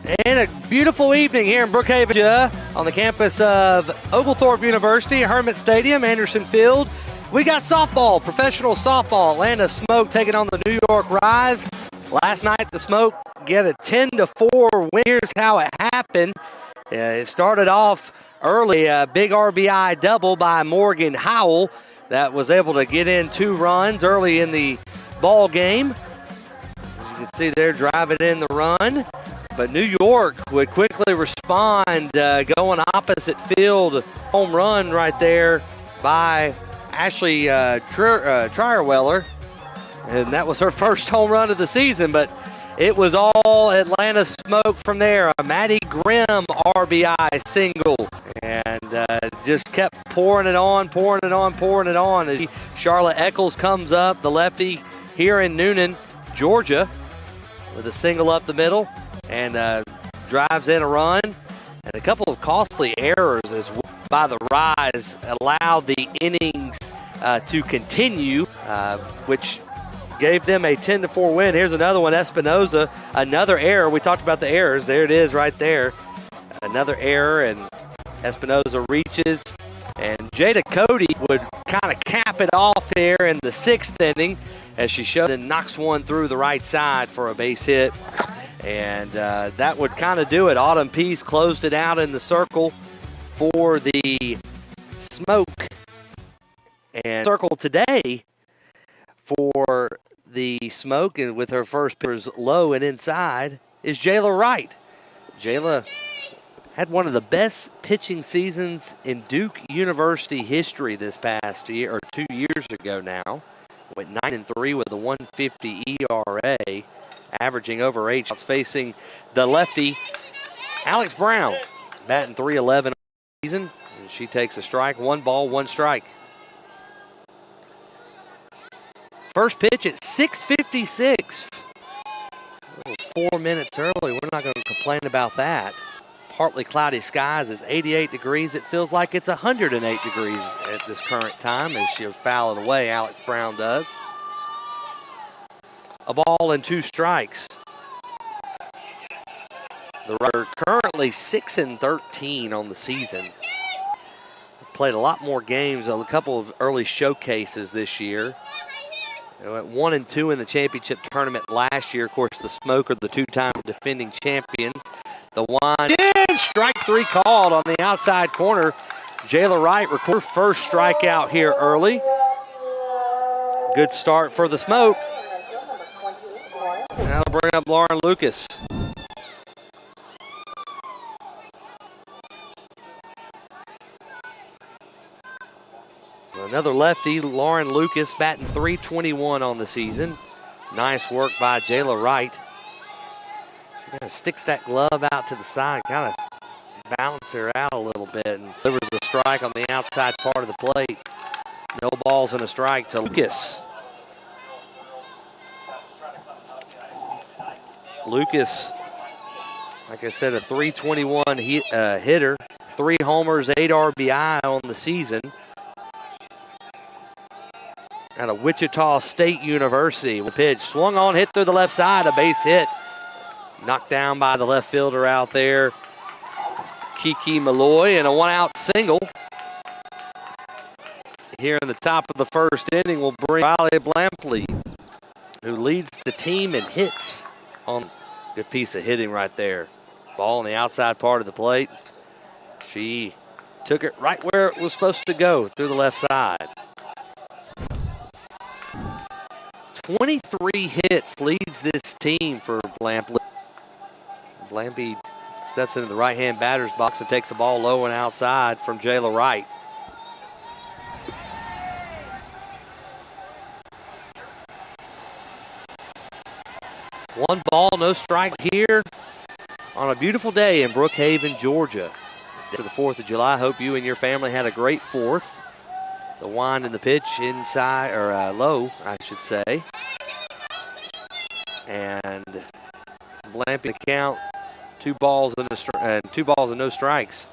And a beautiful evening here in Brookhaven, Georgia, on the campus of Oglethorpe University, Hermit Stadium, Anderson Field. We got softball, professional softball. Atlanta Smoke taking on the New York Rise. Last night, the Smoke get a 10-4 win. Here's how it happened. It started off early, a big RBI double by Morgan Howell that was able to get in 2 runs early in the ball game. As you can see, they're driving in the run. But New York would quickly respond, going opposite field. Home run right there by Ashley Trierweller. And that was her first home run of the season. But it was all Atlanta Smoke from there. A Maddie Grimm RBI single. And just kept pouring it on. As Charlotte Eccles comes up, the lefty here in Noonan, Georgia, with a single up the middle. And drives in a run. And a couple of costly errors as well by the Rise allowed the innings to continue, which gave them a 10-4 win. Here's another one, Espinoza. Another error. We talked about the errors. There it is right there. Another error, and Espinoza reaches. And Jada Cody would kind of cap it off here in the 6th inning as she shows and knocks one through the right side for a base hit. And that would kind of do it. Autumn Peace closed it out in the circle for the Smoke. And circle today for the Smoke, and with her first pitchers low and inside, is Jayla Wright. Jayla had one of the best pitching seasons in Duke University history this past year, or 2 years ago now. Went 9-3 with a 150 ERA. Averaging over 8 shots, facing the lefty, Alex Brown, batting .311 season. And she takes a strike, 1 ball, 1 strike. First pitch at 6:56. 4 minutes early. We're not going to complain about that. Partly cloudy skies. It's 88 degrees. It feels like it's 108 degrees at this current time as she'll foul it away. Alex Brown does. A ball and 2 strikes. The Riders currently 6-13 on the season. Played a lot more games, a couple of early showcases this year. They went 1-2 in the championship tournament last year. Of course, the Smoke are the 2-time defending champions. The wind, strike 3 called on the outside corner. Jayla Wright records first strikeout here early. Good start for the Smoke. That'll bring up Lauren Lucas. Another lefty, Lauren Lucas, batting .321 on the season. Nice work by Jayla Wright. She kind of sticks that glove out to the side, kind of balance her out a little bit, and delivers a strike on the outside part of the plate. No balls and a strike to Lucas. Lucas, like I said, a .321 hitter, 3 homers, 8 RBI on the season. Out of Wichita State University. Pitch swung on, hit through the left side, a base hit. Knocked down by the left fielder out there, Kiki Malloy, and a 1-out single. Here in the top of the first inning will bring Riley Blampley, who leads the team in hits. On good piece of hitting right there. Ball on the outside part of the plate. She took it right where it was supposed to go, through the left side. 23 hits leads this team for Blampley. Blampley steps into the right-hand batter's box and takes the ball low and outside from Jayla Wright. One ball, no strike here on a beautiful day in Brookhaven, Georgia. For the 4th of July, hope you and your family had a great 4th. The wind and the pitch inside, or low, I should say. And Blampley count, 2 balls and no strikes.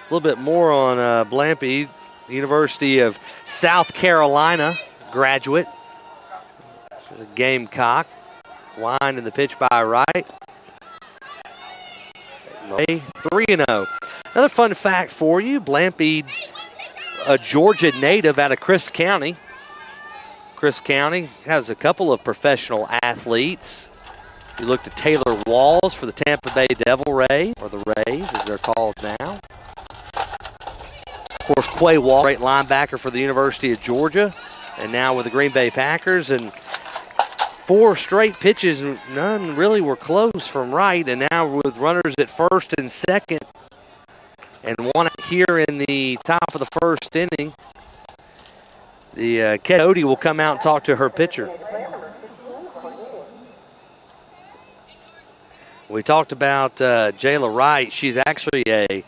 A little bit more on Blampley, University of South Carolina graduate. She's a Gamecock. Wind in the pitch by Wright. 3-0. Another fun fact for you, Blampied, a Georgia native out of Crisp County. Crisp County has a couple of professional athletes. You looked at Taylor Walls for the Tampa Bay Devil Rays, or the Rays as they're called now. Of course, Quay Wall, great linebacker for the University of Georgia, and now with the Green Bay Packers. And 4 straight pitches, none really were close from right, and now with runners at first and second, and one here in the top of the first inning, the Coyote will come out and talk to her pitcher. We talked about Jayla Wright. She's actually a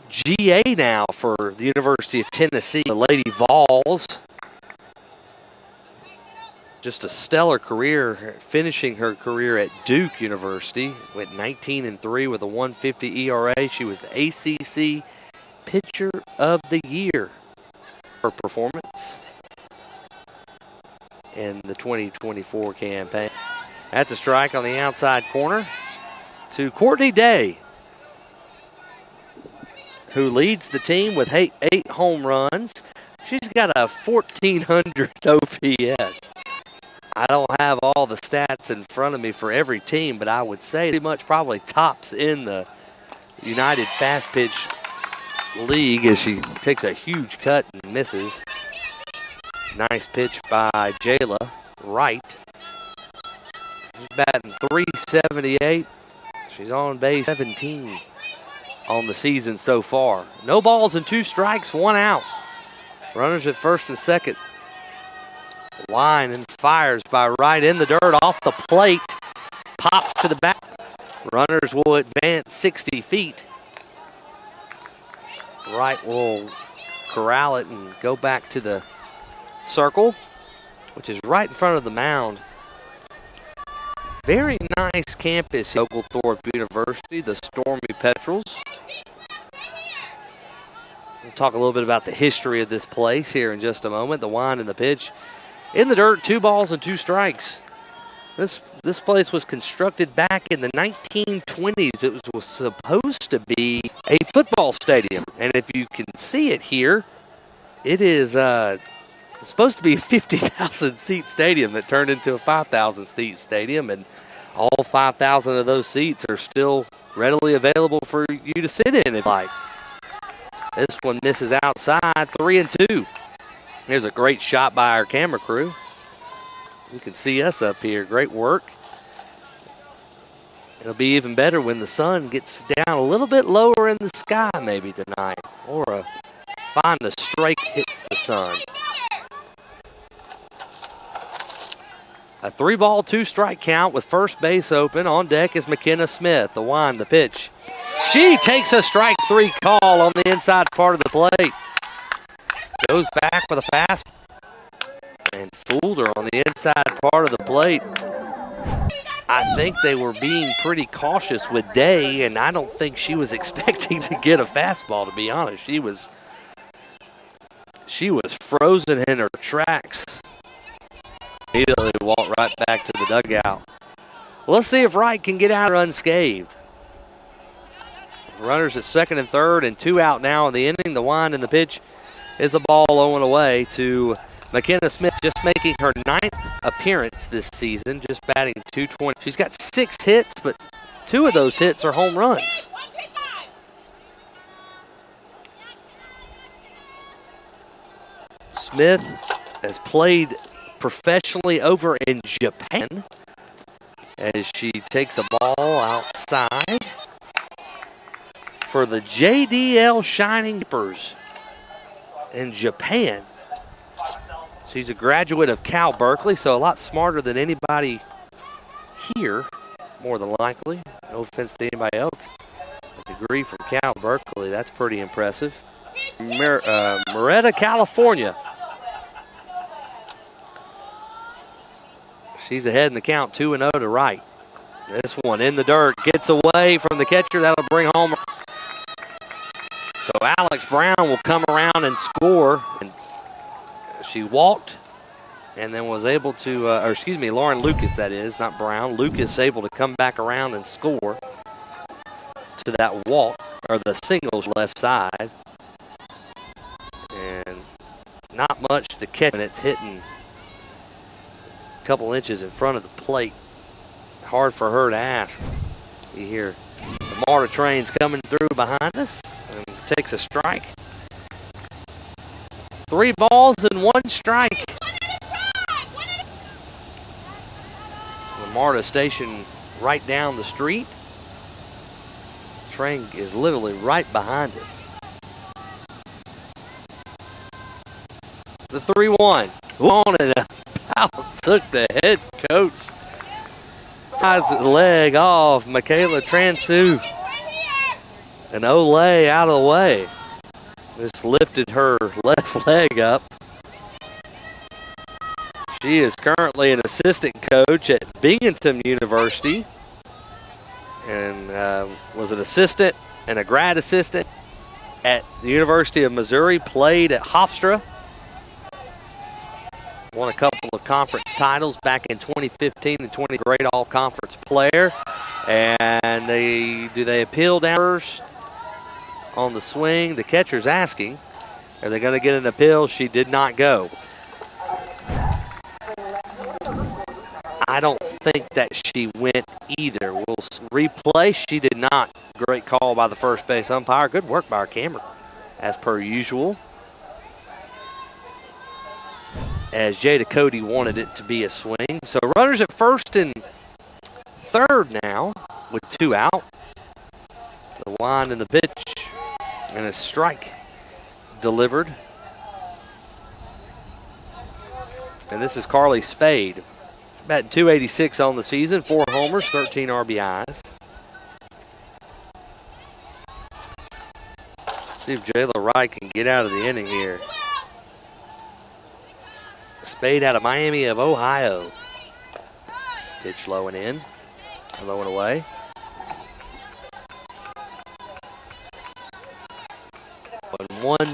GA now for the University of Tennessee, the Lady Vols. Just a stellar career, finishing her career at Duke University. Went 19-3 with a 1.50 ERA. She was the ACC Pitcher of the Year. Her performance in the 2024 campaign. That's a strike on the outside corner to Courtney Day, who leads the team with 8 home runs. She's got a 1,400 OPS. I don't have all the stats in front of me for every team, but I would say pretty much probably tops in the United Fast Pitch League as she takes a huge cut and misses. Nice pitch by Jayla Wright. She's batting .378. She's on base 17 on the season so far. No balls and 2 strikes, 1 out. Runners at first and second. Line and fires by Wright in the dirt off the plate. Pops to the back. Runners will advance 60 feet. Wright will corral it and go back to the circle, which is right in front of the mound. Very nice campus at Oglethorpe University, the Stormy Petrels. We'll talk a little bit about the history of this place here in just a moment. The wind and the pitch. In the dirt, 2 balls and 2 strikes. This place was constructed back in the 1920s. It was supposed to be a football stadium. And if you can see it here, it is supposed to be a 50,000-seat stadium that turned into a 5,000-seat stadium. And all 5,000 of those seats are still readily available for you to sit in if you like. This one misses outside, 3-2. Here's a great shot by our camera crew. You can see us up here. Great work. It'll be even better when the sun gets down a little bit lower in the sky maybe tonight. Or find a strike hits the sun. A 3-ball, 2-strike count with first base open. On deck is McKenna Smith. The wind, the pitch. She takes a strike 3 call on the inside part of the plate. Goes back with a fast and fooled her on the inside part of the plate. I think they were being pretty cautious with Day, and I don't think she was expecting to get a fastball, to be honest. She was frozen in her tracks. Immediately walked right back to the dugout. Well, let's see if Wright can get out unscathed. Runners at second and third and 2 out now in the inning. The wind and the pitch is the ball 0 away to McKenna Smith, just making her 9th appearance this season, just batting .220. She's got 6 hits, but 2 of those hits are home runs. Smith has played professionally over in Japan as she takes a ball outside for the JDL Shining Keepers in Japan. She's a graduate of Cal Berkeley, so a lot smarter than anybody here, more than likely. No offense to anybody else. A degree from Cal Berkeley, that's pretty impressive. Moretta, California. She's ahead in the count, 2-0 to Wright. This one in the dirt, gets away from the catcher. That'll bring home. So Alex Brown will come around and score. And she walked and then was able to, Lauren Lucas, that is, not Brown. Lucas able to come back around and score to that walk, or the singles left side. And not much to catch when it's hitting a couple inches in front of the plate. Hard for her to ask. You hear the MARTA trains coming through behind us and takes a strike. 3 balls and 1 strike. The MARTA station right down the street. Train is literally right behind us. The 3-1. On and out took the head coach. Tries the leg off. Michaela Transu. And Olay out of the way. Just lifted her left leg up. She is currently an assistant coach at Binghamton University. And was an assistant and a grad assistant at the University of Missouri. Played at Hofstra. Won a couple of conference titles back in 2015 and 20. Great all-conference player. And do they appeal down first on the swing? The catcher's asking. Are they going to get an appeal? She did not go. I don't think that she went either. We'll replay. She did not. Great call by the first base umpire. Good work by our camera, as per usual. As Jada Cody wanted it to be a swing. So runners at first and third now with 2 out. The wind and the pitch and a strike delivered. And this is Carly Spade. Batting .286 on the season, 4 homers, 13 RBIs. See if Jayla Wright can get out of the inning here. Spade out of Miami of Ohio. Pitch low and in, low and away. When one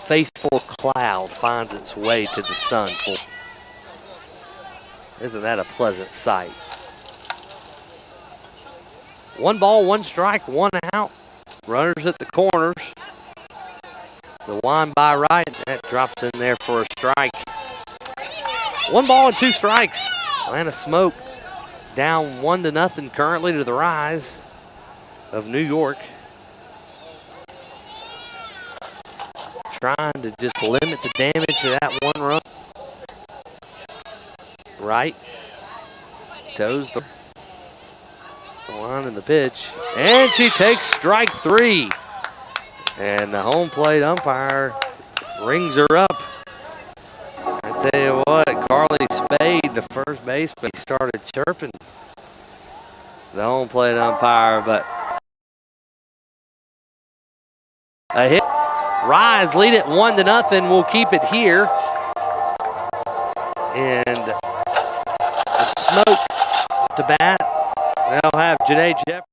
faithful cloud finds its way to the sun. Isn't that a pleasant sight? 1 ball, 1 strike, 1 out. Runners at the corners. The wind by Wright, that drops in there for a strike. 1 ball and 2 strikes. Atlanta Smoke down 1-0 currently to the Rise of New York. Trying to just limit the damage to that 1 run. Right. Toes the line in the pitch. And she takes strike 3. And the home plate umpire rings her up. I tell you what, Carly Spade, the first baseman, started chirping the home plate umpire, but a hit. Rise lead it 1-0. We'll keep it here. And the Smoke to bat. They'll have Janae Jeff.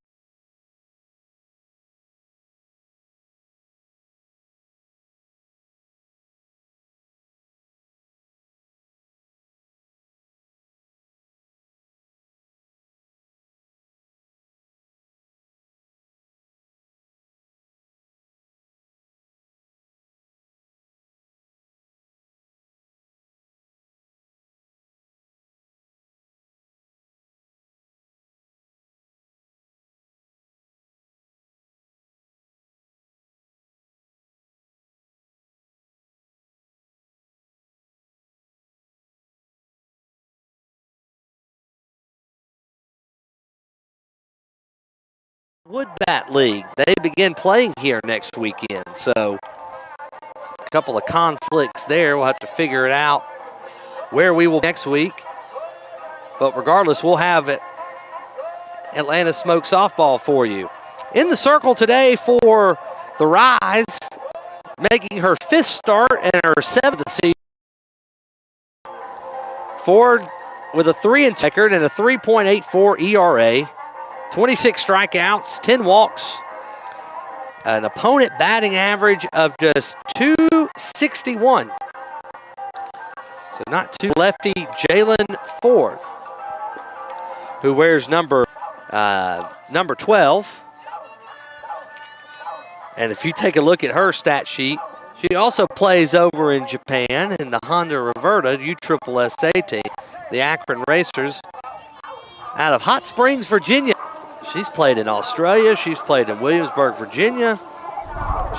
Wood Bat League. They begin playing here next weekend, so a couple of conflicts there. We'll have to figure it out where we will next week. But regardless, we'll have Atlanta Smoke softball for you. In the circle today for the Rise, making her 5th start and her 7th season. Ford with a 3-2 record and a 3.84 ERA. 26 strikeouts, 10 walks, an opponent batting average of just .261. So not too lefty Jalen Ford, who wears number 12. And if you take a look at her stat sheet, she also plays over in Japan in the Honda Reverta USSSA team, the Akron Racers, out of Hot Springs, Virginia. She's played in Australia. She's played in Williamsburg, Virginia.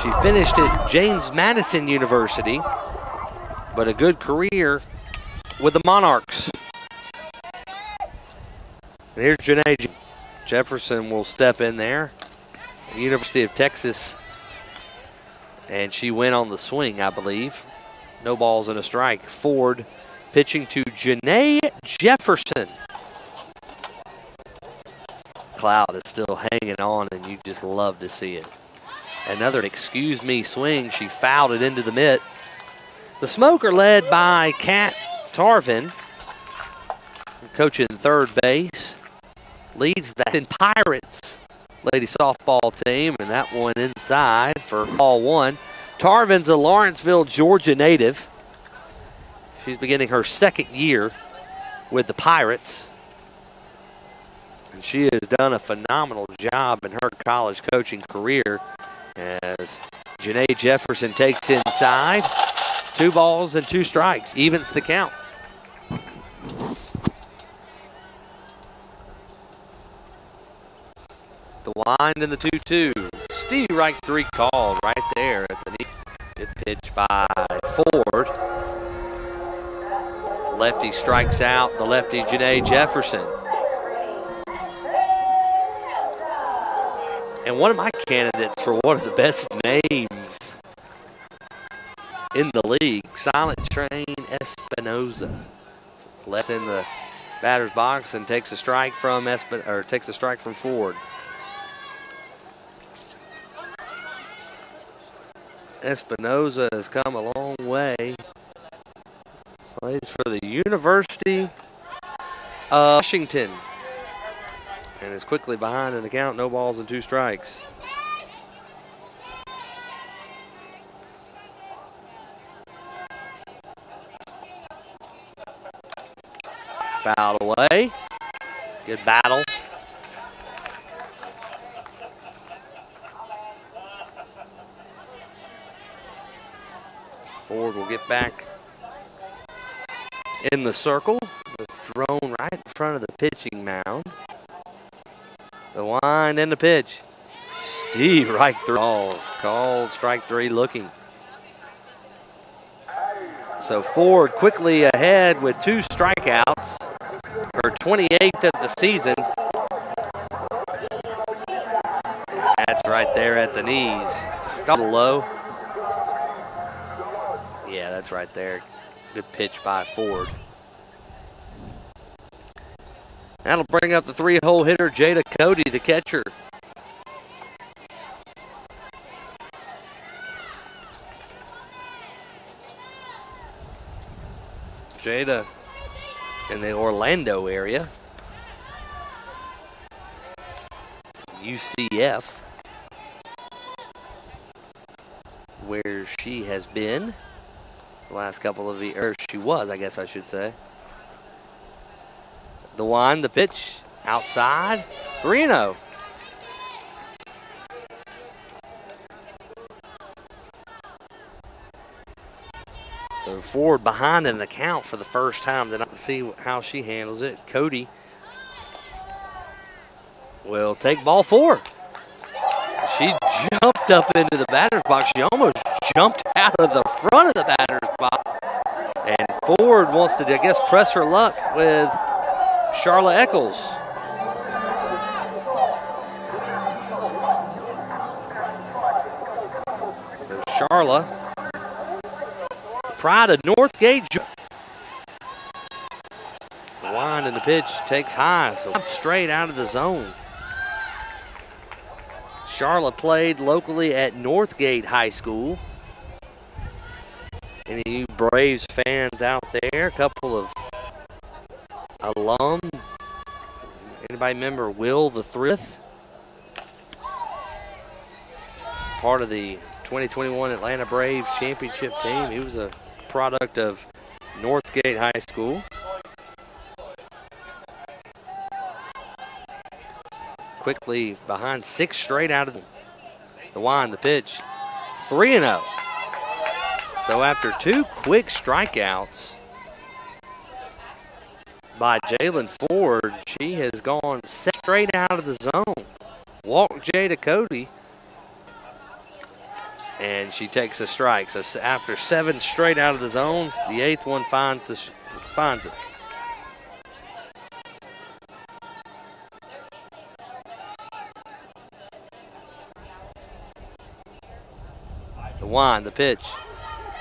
She finished at James Madison University, but a good career with the Monarchs. And here's Janae Jefferson will step in there. University of Texas. And she went on the swing, I believe. No balls and a strike. Ford pitching to Janae Jefferson. Cloud is still hanging on, and you just love to see it. Another excuse me swing. She fouled it into the mitt. The Smoke are led by Kat Tarvin, coaching third base. Leads the Pirates lady softball team, and that one inside for ball one. Tarvin's a Lawrenceville, Georgia native. She's beginning her second year with the Pirates. And she has done a phenomenal job in her college coaching career as Janae Jefferson takes inside. 2 balls and 2 strikes, evens the count. The wind and the 2-2. Steve Reich 3 called right there at the knee. Good pitch by Ford. Lefty strikes out the lefty Janae Jefferson. And one of my candidates for one of the best names in the league, Silent Train Espinoza. Left in the batter's box and takes a strike from Ford. Espinoza has come a long way. Plays for the University of Washington. And is quickly behind in the count. No balls and 2 strikes. Fouled away. Good battle. Ford will get back in the circle. It's thrown right in front of the pitching mound. The wind and the pitch. Steve right through. Called strike 3 looking. So Ford quickly ahead with 2 strikeouts. Her 28th of the season. That's right there at the knees. Double low. Yeah, that's right there. Good pitch by Ford. That'll bring up the 3-hole hitter, Jada Cody, the catcher. Jada in the Orlando area. UCF, where she has been the last couple of years, or she was, I guess I should say. The wind, the pitch, outside, 3-0. So Ford behind in the count for the first time tonight. Let's see how she handles it. Cody will take ball 4. She jumped up into the batter's box. She almost jumped out of the front of the batter's box. And Ford wants to, I guess, press her luck with Charla Eccles. So Charla, pride of Northgate. The wind and the pitch takes high, so straight out of the zone. Charla played locally at Northgate High School. Any of you Braves fans out there? A couple of alum. Anybody remember Will the Thrift? Part of the 2021 Atlanta Braves championship team. He was a product of Northgate High School. Quickly behind 6 straight out of the The wind, the pitch, 3-0. So after 2 quick strikeouts by Jalen Ford, she has gone straight out of the zone. Walked Jada Cody, and she takes a strike. So after 7 straight out of the zone, the 8th one finds it. The wind, the pitch.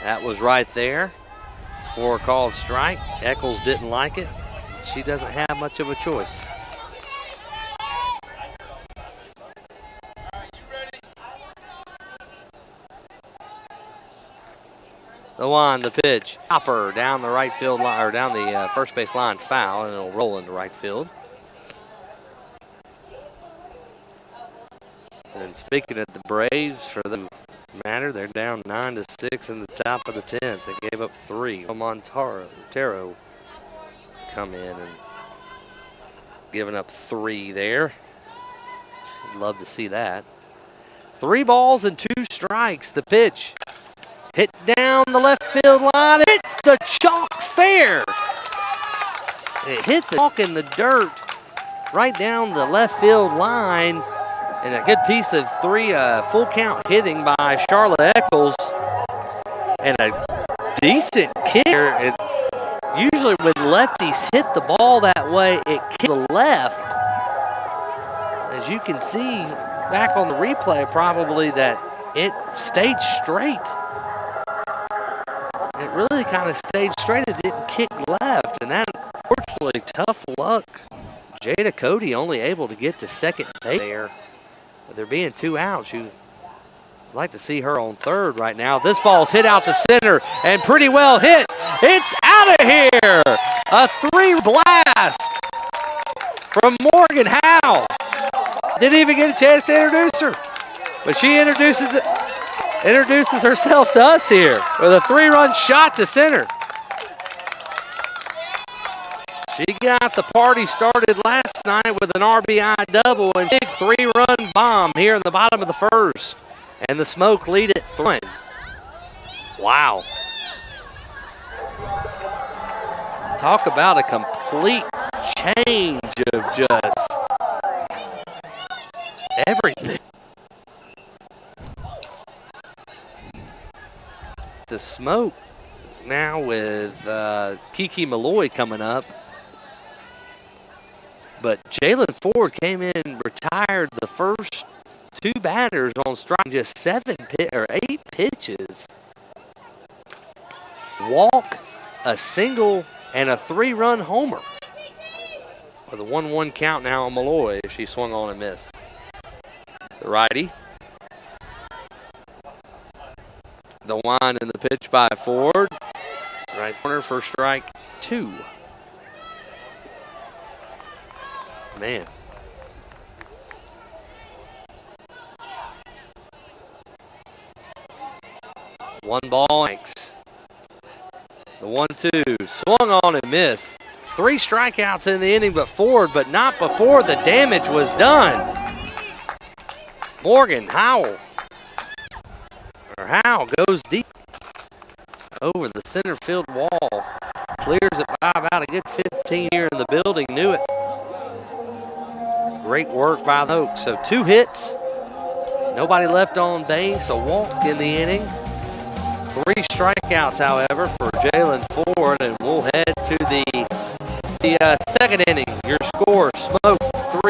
That was right there for a called strike. Eccles didn't like it. She doesn't have much of a choice. The wind, the pitch. Hopper down the right field line, or down the first base line, foul, and it'll roll into right field. And speaking of the Braves, for the matter, they're down 9-6 in the top of the 10th. They gave up 3. Montero come in and giving up 3 there. I'd love to see that. 3 balls and 2 strikes. The pitch hit down the left field line. It hit the chalk fair. It hit the chalk in the dirt right down the left field line. And a good piece of 3 full count hitting by Charlotte Eccles. And a decent kicker. Usually when lefties hit the ball that way, it kicks the left. As you can see back on the replay probably that it stayed straight. It really kind of stayed straight. It didn't kick left. And that, unfortunately, tough luck. Jada Cody only able to get to second base there. With there being 2 outs, you'd like to see her on third right now. This ball's hit out to center and pretty well hit. It's out of here. A 3 blast from Morgan Howe. Didn't even get a chance to introduce her, but she introduces herself to us here with a 3-run shot to center. She got the party started last night with an RBI double and big 3-run bomb here in the bottom of the first. And the Smoke lead it 3. Wow. Talk about a complete change of just everything. The Smoke now with Kiki Malloy coming up. But Jalen Ford came in, retired the first 2 batters on strike, just 8 pitches. Walk, a single, and a 3-run homer. With a 1-1 count now on Malloy if she swung on and missed. The righty. The wind and the pitch by Ford. Right corner for strike 2. Man. One ball. The 1-2. Swung on and missed. 3 strikeouts in the inning, but not before the damage was done. Morgan Howell goes deep over the center field wall. Clears it by about a good 15 here in the building. Knew it. Great work by the Oaks. So 2 hits. Nobody left on base. A walk in the inning. 3 strikeouts, however, for Jalen Ford. And we'll head to the second inning. Your score, Smoke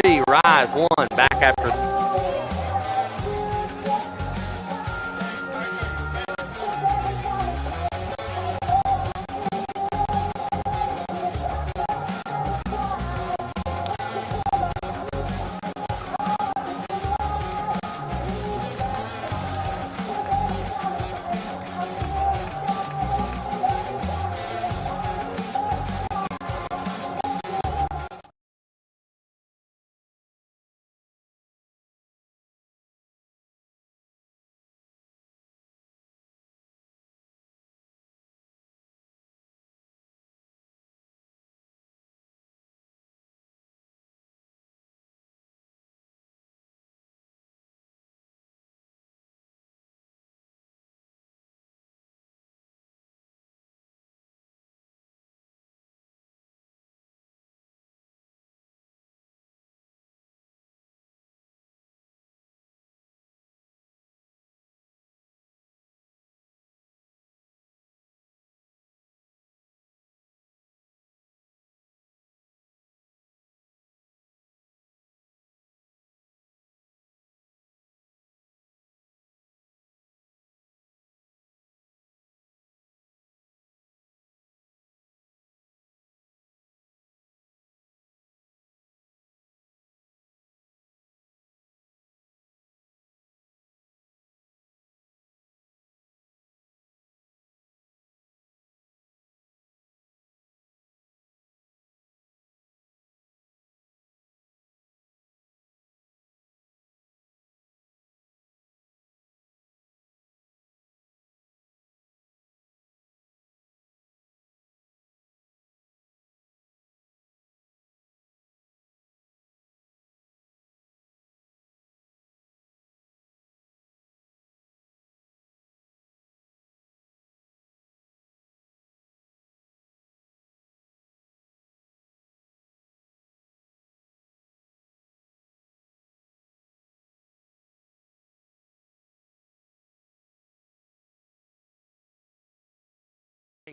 3, Rise 1. Back after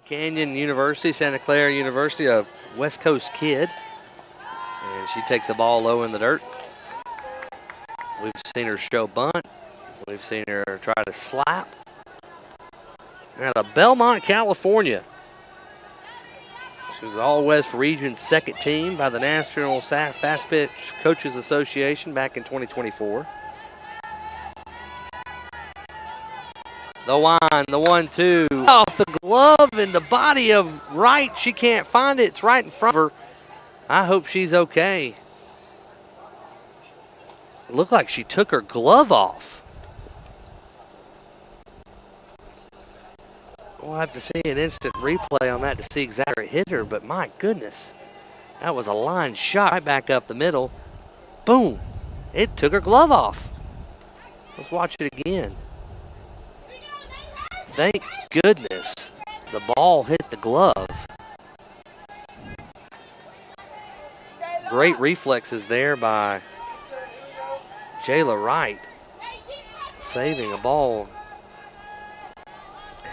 Grand Canyon University, Santa Clara University, a West Coast kid. And she takes the ball low in the dirt. We've seen her show bunt. We've seen her try to slap. Out of Belmont, California. She was All-West Region second team by the National Fast Pitch Coaches Association back in 2024. The line, the 1-2. Off the glove and the body of Wright. She can't find it. It's right in front of her. I hope she's okay. It looked like she took her glove off. We'll have to see an instant replay on that to see exactly where it hit her, but my goodness. That was a line shot right back up the middle. Boom. It took her glove off. Let's watch it again. Thank goodness the ball hit the glove. Great reflexes there by Jayla Wright. Saving a ball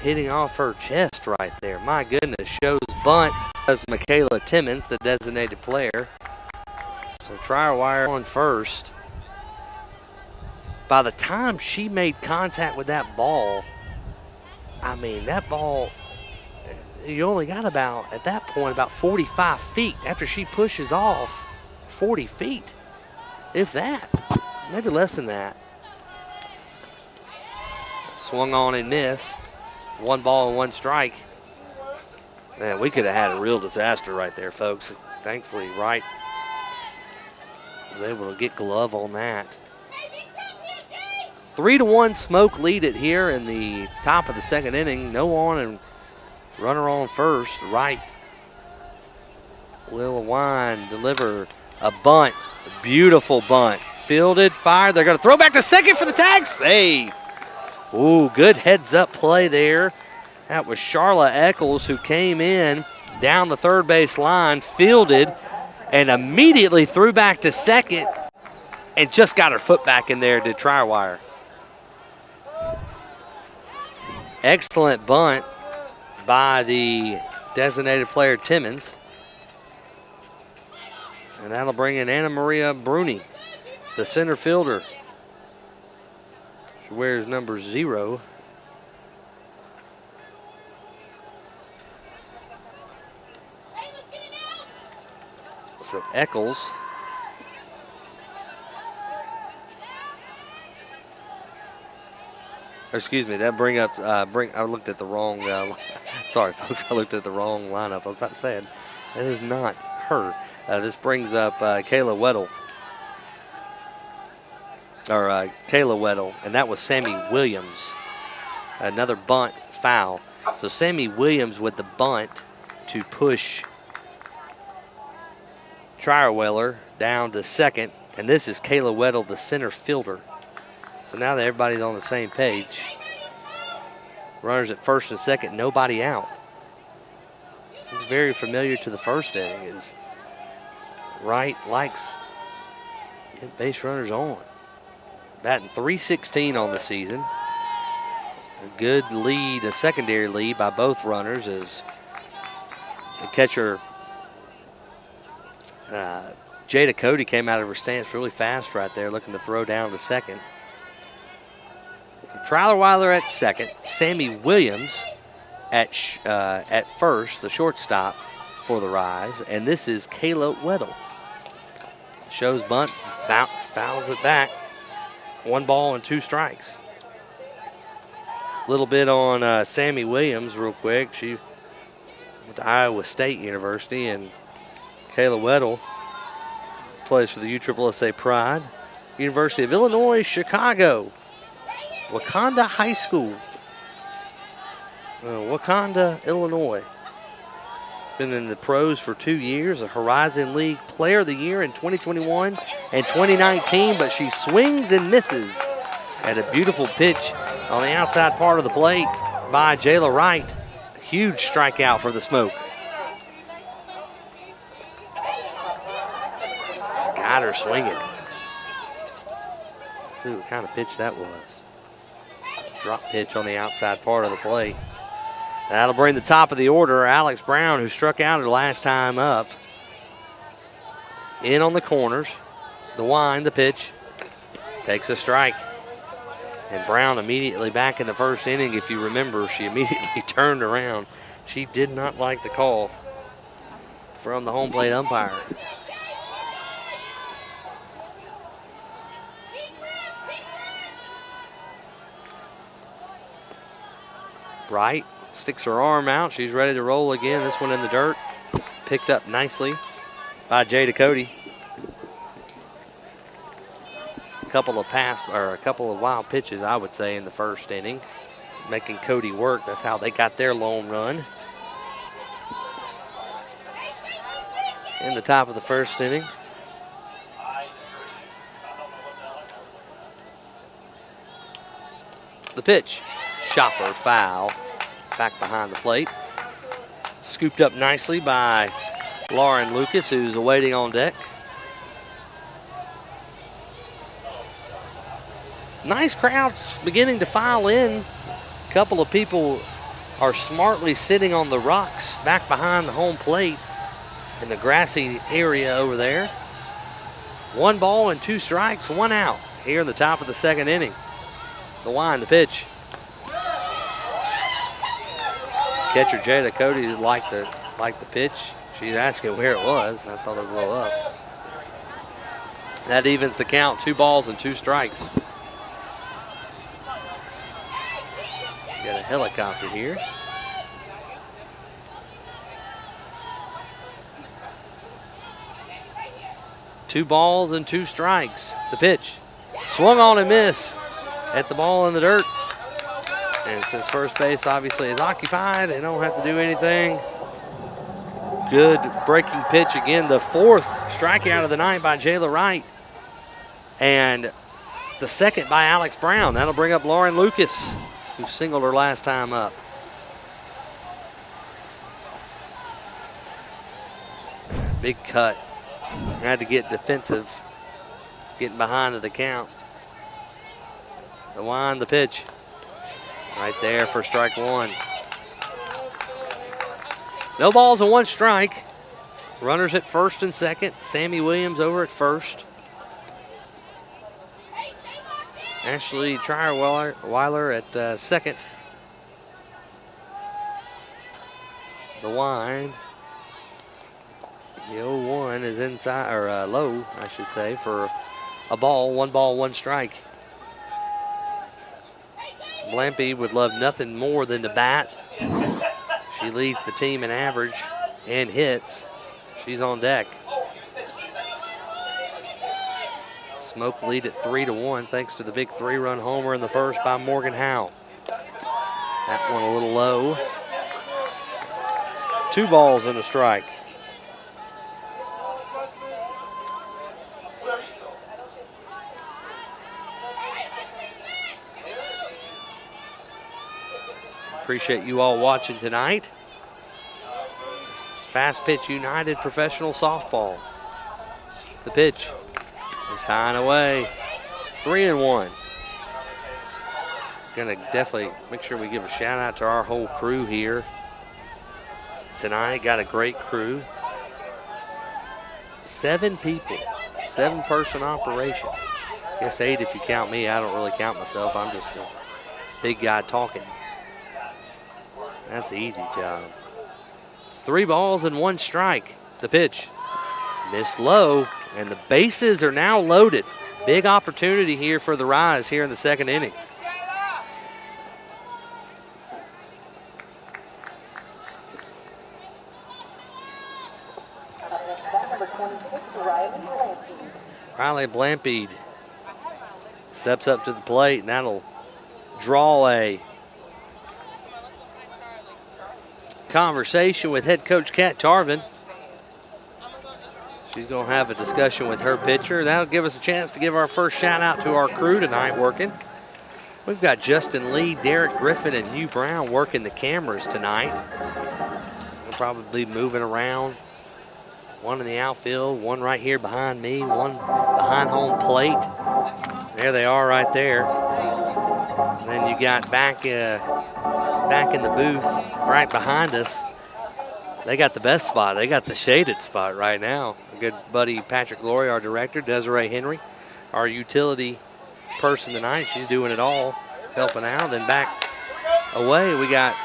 hitting off her chest right there. My goodness, shows bunt as Michaela Timmons, the designated player. So try wire on first. By the time she made contact with that ball, I mean, that ball, you only got about, at that point, about 45 feet. After she pushes off, 40 feet, if that, maybe less than that. Swung on and missed. 1 ball and 1 strike. Man, we could have had a real disaster right there, folks. Thankfully, Wright was able to get glove on that. 3-1 Smoke lead it here in the top of the second inning. No on and runner on first. Wright will wind, deliver a bunt. A beautiful bunt. Fielded, fired. They're going to throw back to second for the tag. Safe. Ooh, good heads-up play there. That was Charla Eccles who came in down the third base line, fielded, and immediately threw back to second and just got her foot back in there to try wire. Excellent bunt by the designated player Timmons. And that'll bring in Anna Maria Bruni, the center fielder. She wears number 0. So Eccles. Excuse me, that I looked at the wrong, sorry folks, I looked at the wrong lineup. I was about to say it. That is not her. This brings up Kayla Weddle. Or Kayla Weddle, and that was Sammy Williams. Another bunt foul. So Sammy Williams with the bunt to push Trierweller down to second, and this is Kayla Weddle, the center fielder. So now that everybody's on the same page. Runners at first and second, nobody out. It's very familiar to the first inning, as Wright likes get base runners on. Batting .316 on the season. A good lead, a secondary lead by both runners, as the catcher Jada Cody came out of her stance really fast right there, looking to throw down to second. So Trierweiler at second, Sammy Williams at first, the shortstop for the Rise, and this is Kayla Weddle. Shows bunt, fouls it back. 1 ball and 2 strikes. A little bit on Sammy Williams real quick. She went to Iowa State University, and Kayla Weddle plays for the USSSA Pride. University of Illinois, Chicago. Wakanda High School. Wakanda, Illinois. Been in the pros for 2 years, a Horizon League Player of the Year in 2021 and 2019, but she swings and misses at a beautiful pitch on the outside part of the plate by Jayla Wright. A huge strikeout for the Smoke. Got her swinging. Let's see what kind of pitch that was. Drop pitch on the outside part of the plate. That'll bring the top of the order. Alex Brown, who struck out her last time up. In on the corners. The wind, the pitch. Takes a strike. And Brown immediately back in the first inning. If you remember, she immediately turned around. She did not like the call from the home plate umpire. Wright sticks her arm out. She's ready to roll again. This one in the dirt. Picked up nicely by Jada Cody. A couple of wild pitches, I would say, in the first inning, making Cody work. That's how they got their lone run. In the top of the first inning. The pitch. Shopper foul. Back behind the plate. Scooped up nicely by Lauren Lucas, who's awaiting on deck. Nice crowd beginning to file in. A couple of people are smartly sitting on the rocks back behind the home plate in the grassy area over there. 1 ball and 2 strikes, 1 out here in the top of the second inning. The wind, the pitch. Catcher Jada Cody liked the pitch. She's asking where it was. I thought it was a little up. That evens the count, 2 balls and 2 strikes. Got a helicopter here. Two balls and 2 strikes. The pitch. Swung on and miss at the ball in the dirt. And since first base obviously is occupied, they don't have to do anything. Good breaking pitch again. The 4th strikeout of the night by Jayla Wright. And the 2nd by Alex Brown. That'll bring up Lauren Lucas, who singled her last time up. Big cut. Had to get defensive, getting behind to the count. The wind, the pitch. Right there for strike 1. No balls and 1 strike. Runners at first and second. Sammy Williams over at first. Ashley Trierweiler at second. The wind. The 0-1 is inside, or low, I should say, for a ball. 1 ball, 1 strike. Blampy would love nothing more than to bat. She leads the team in average and hits. She's on deck. Smoke lead at 3-1 thanks to the big 3-run homer in the first by Morgan Howe. That one a little low. 2 balls and a strike. Appreciate you all watching tonight. Fast Pitch United Professional Softball. The pitch is tying away. 3-1. Gonna definitely make sure we give a shout out to our whole crew here tonight. Got a great crew. 7 people, 7-person operation. I guess 8 if you count me. I don't really count myself. I'm just a big guy talking. That's the easy job. 3 balls and 1 strike. The pitch. Missed low, and the bases are now loaded. Big opportunity here for the Rise here in the second inning. Riley Blampede steps up to the plate, and that'll draw a conversation with head coach Kat Tarvin. She's going to have a discussion with her pitcher. That'll give us a chance to give our first shout out to our crew tonight working. We've got Justin Lee, Derek Griffin, and Hugh Brown working the cameras tonight. We'll probably be moving around. 1 in the outfield, 1 right here behind me, 1 behind home plate. There they are right there. And then you got back back in the booth right behind us. They got the best spot. They got the shaded spot right now. A good buddy Patrick Glory, our director, Desiree Henry, our utility person tonight. She's doing it all, helping out. Then back away, we got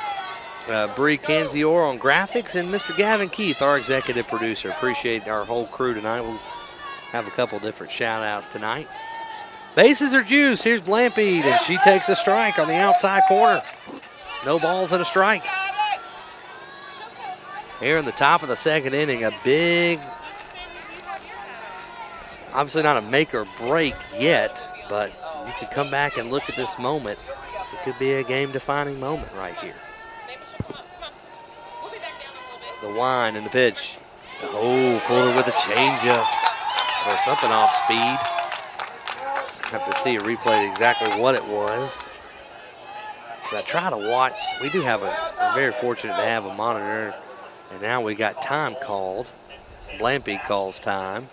Bree Canzior on graphics and Mr. Gavin Keith, our executive producer. Appreciate our whole crew tonight. We'll have a couple different shout-outs tonight. Bases are juiced. Here's Blampede, and she takes a strike on the outside corner. No balls and a strike. Here in the top of the second inning, a big, obviously not a make or break yet, but you could come back and look at this moment. It could be a game-defining moment right here. The wind and the pitch. Oh, Fuller with a changeup or something off speed. Have to see a replay exactly what it was. I try to watch. We do have we're very fortunate to have a monitor. And now we got time called. Blampede calls time.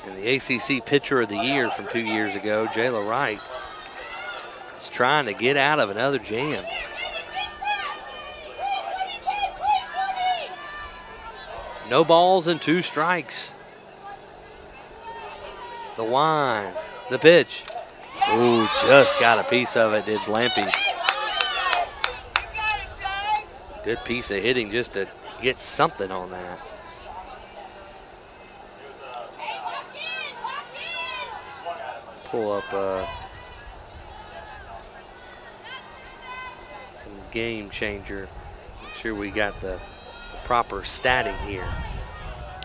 And the ACC Pitcher of the Year from 2 years ago, Jayla Wright, is trying to get out of another jam. No balls and 2 strikes. The wind, the pitch. Ooh, just got a piece of it, did Blampede. Good piece of hitting just to get something on that. Pull up some game changer. Make sure we got the proper statting here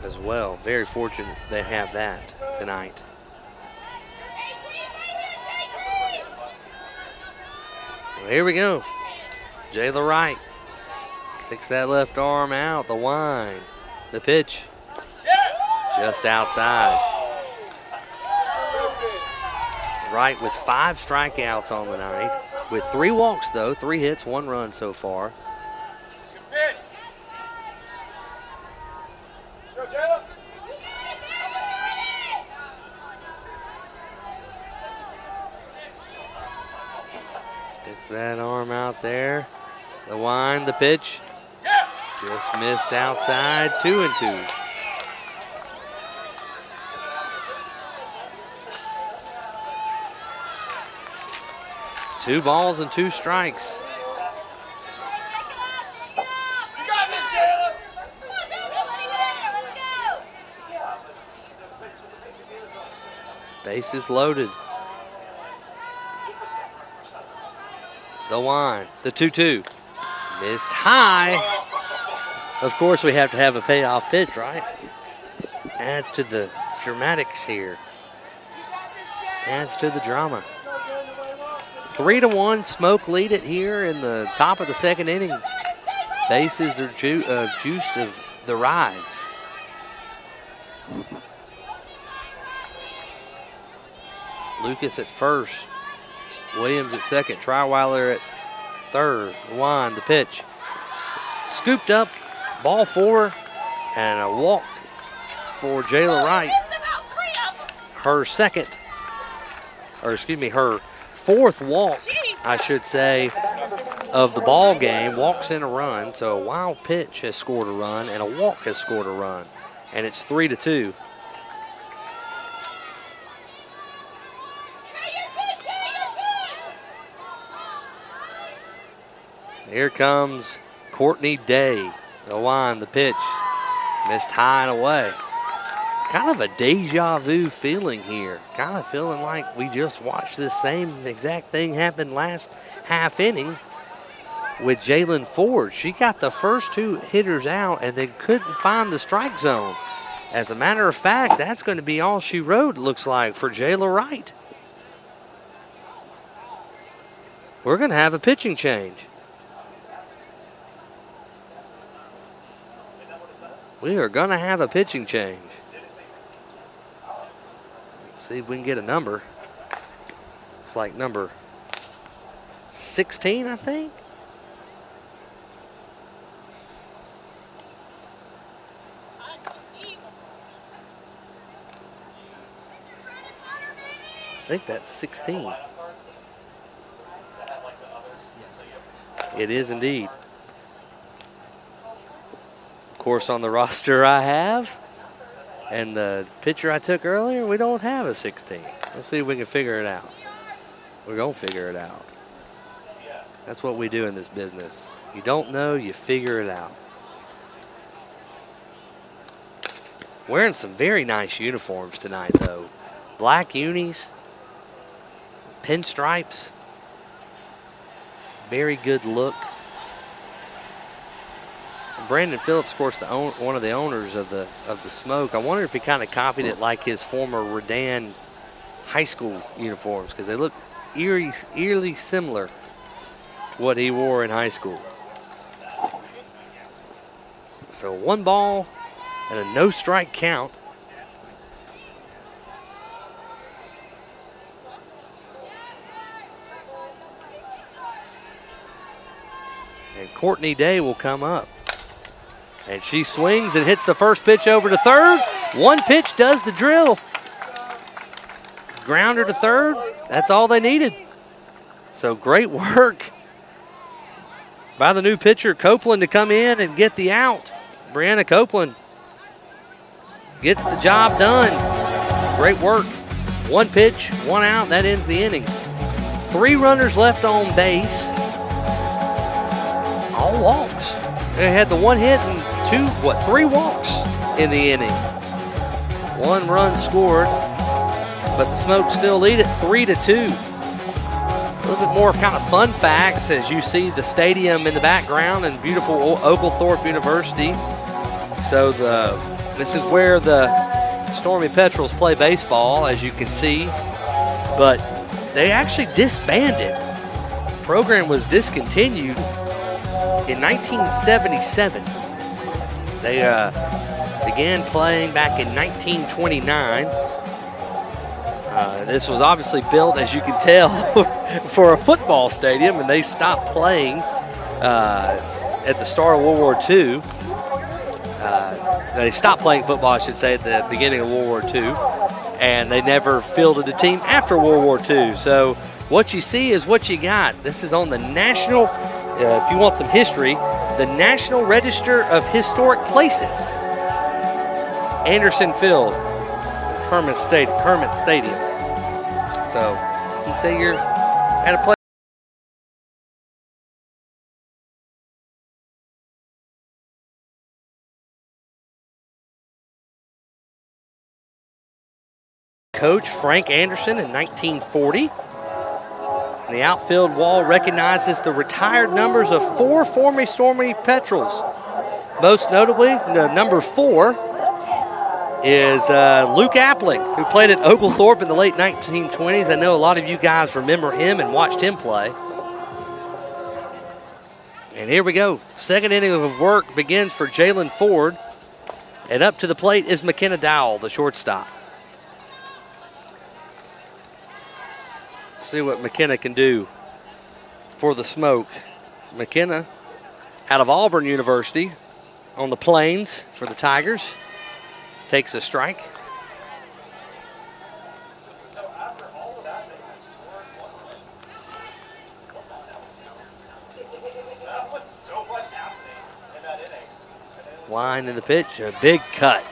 as well. Very fortunate they have that tonight. Well, here we go. Jayla Wright sticks that left arm out. The wind, the pitch, just outside. Wright with 5 strikeouts on the night, with 3 walks though, 3 hits, 1 run so far. Sticks that arm out there. The wind, the pitch. Just missed outside, 2-2. Two balls and 2 strikes. Bases loaded. The wind, the 2-2. Missed high. Of course, we have to have a payoff pitch, right? Adds to the dramatics here. Adds to the drama. 3-1, Smoke lead it here in the top of the second inning. Bases are juiced of the rise. Lucas at first. Williams at second. Tryweiler at third. Wind, the pitch. Scooped up, ball 4, and a walk for Jayla Wright. Her second, or excuse me, her 4th walk, I should say, of the ball game. Walks in a run, so a wild pitch has scored a run and a walk has scored a run, and it's 3-2. Here comes Courtney Day. The wind, the pitch, missed high and away. Kind of a deja vu feeling here. Kind of feeling like we just watched this same exact thing happen last half inning with Jalen Ford. She got the first 2 hitters out and then couldn't find the strike zone. As a matter of fact, that's going to be all she wrote, looks like, for Jayla Wright. We're going to have a pitching change. We are going to have a pitching change. Let's see if we can get a number. It's like number 16, I think. I think that's 16. It is indeed. Of course, on the roster I have, and the picture I took earlier, we don't have a 16. Let's see if we can figure it out. We're going to figure it out. That's what we do in this business. You don't know, you figure it out. Wearing some very nice uniforms tonight, though. Black unis, pinstripes. Very good look. Brandon Phillips, of course, one of the owners of the Smoke. I wonder if he kind of copied it like his former Redan high school uniforms, because they look eerily similar to what he wore in high school. So 1 ball and a no strike count. And Courtney Day will come up. And she swings and hits the first pitch over to third. One pitch does the drill. Grounder to third. That's all they needed. So great work by the new pitcher, Copeland, to come in and get the out. Brianna Copeland gets the job done. Great work. 1 pitch, 1 out. That ends the inning. 3 runners left on base. All walks. They had the 1 hit and 3 walks in the inning. 1 run scored, but the Smoke still lead it 3-2. A little bit more kind of fun facts as you see the stadium in the background and beautiful Oglethorpe University. So this is where the Stormy Petrels play baseball, as you can see. But they actually disbanded. The program was discontinued in 1977. They began playing back in 1929. This was obviously built, as you can tell, for a football stadium, and they stopped playing at the start of World War II. They stopped playing football, I should say, at the beginning of World War II, and they never fielded a team after World War II. So what you see is what you got. This is on the national, if you want some history, the National Register of Historic Places. Anderson Field, Hermit Stadium. So you say you're at a place. Coach Frank Anderson in 1940. And the outfield wall recognizes the retired numbers of 4 former Stormy Petrels. Most notably, the number 4 is Luke Appling, who played at Oglethorpe in the late 1920s. I know a lot of you guys remember him and watched him play. And here we go. Second inning of work begins for Jalen Ford. And up to the plate is McKenna Dowell, the shortstop. See what McKenna can do for the Smoke. McKenna out of Auburn University on the Plains for the Tigers. Takes a strike. Line in the pitch, a big cut.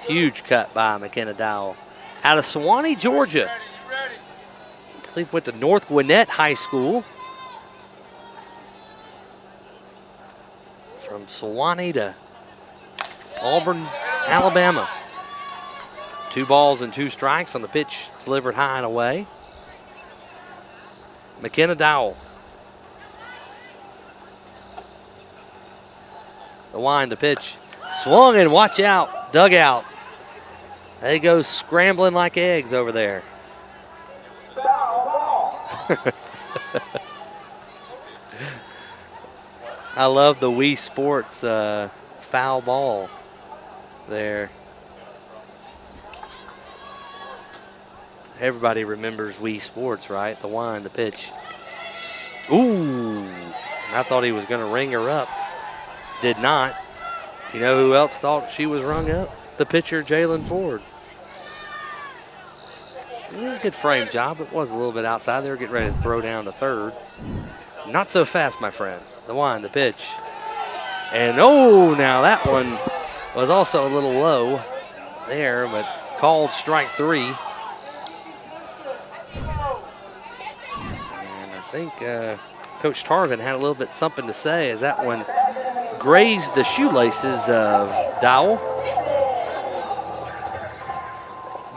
Huge cut by McKenna Dowell. Out of Sewanee, Georgia. I believe went to North Gwinnett High School. From Sewanee to Auburn, Alabama. 2 balls and 2 strikes on the pitch, delivered high and away. McKenna Dowell. The wind, the pitch. Swung and watch out, dugout. They go scrambling like eggs over there. I love the Wii Sports foul ball there. Everybody remembers Wii Sports, right? The wind, the pitch. Ooh, I thought he was going to ring her up. Did not. You know who else thought she was rung up? The pitcher, Jalen Ford. Good frame job. It was a little bit outside. They were getting ready to throw down to third. Not so fast, my friend. The wind, the pitch. And oh, now that one was also a little low there, but called strike 3. And I think Coach Tarvin had a little bit something to say as that one grazed the shoelaces of Dowell.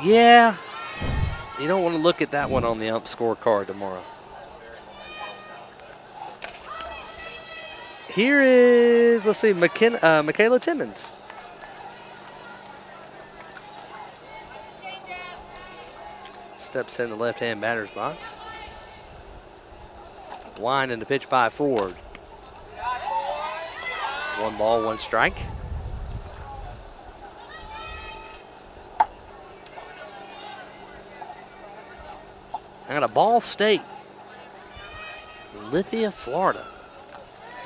Yeah, you don't want to look at that one on the ump scorecard tomorrow. Here is, let's see, Michaela Timmons. Steps in the left-hand batter's box. Wind and the pitch by Ford. 1 ball, 1 strike. I got a Ball State, Lithia, Florida.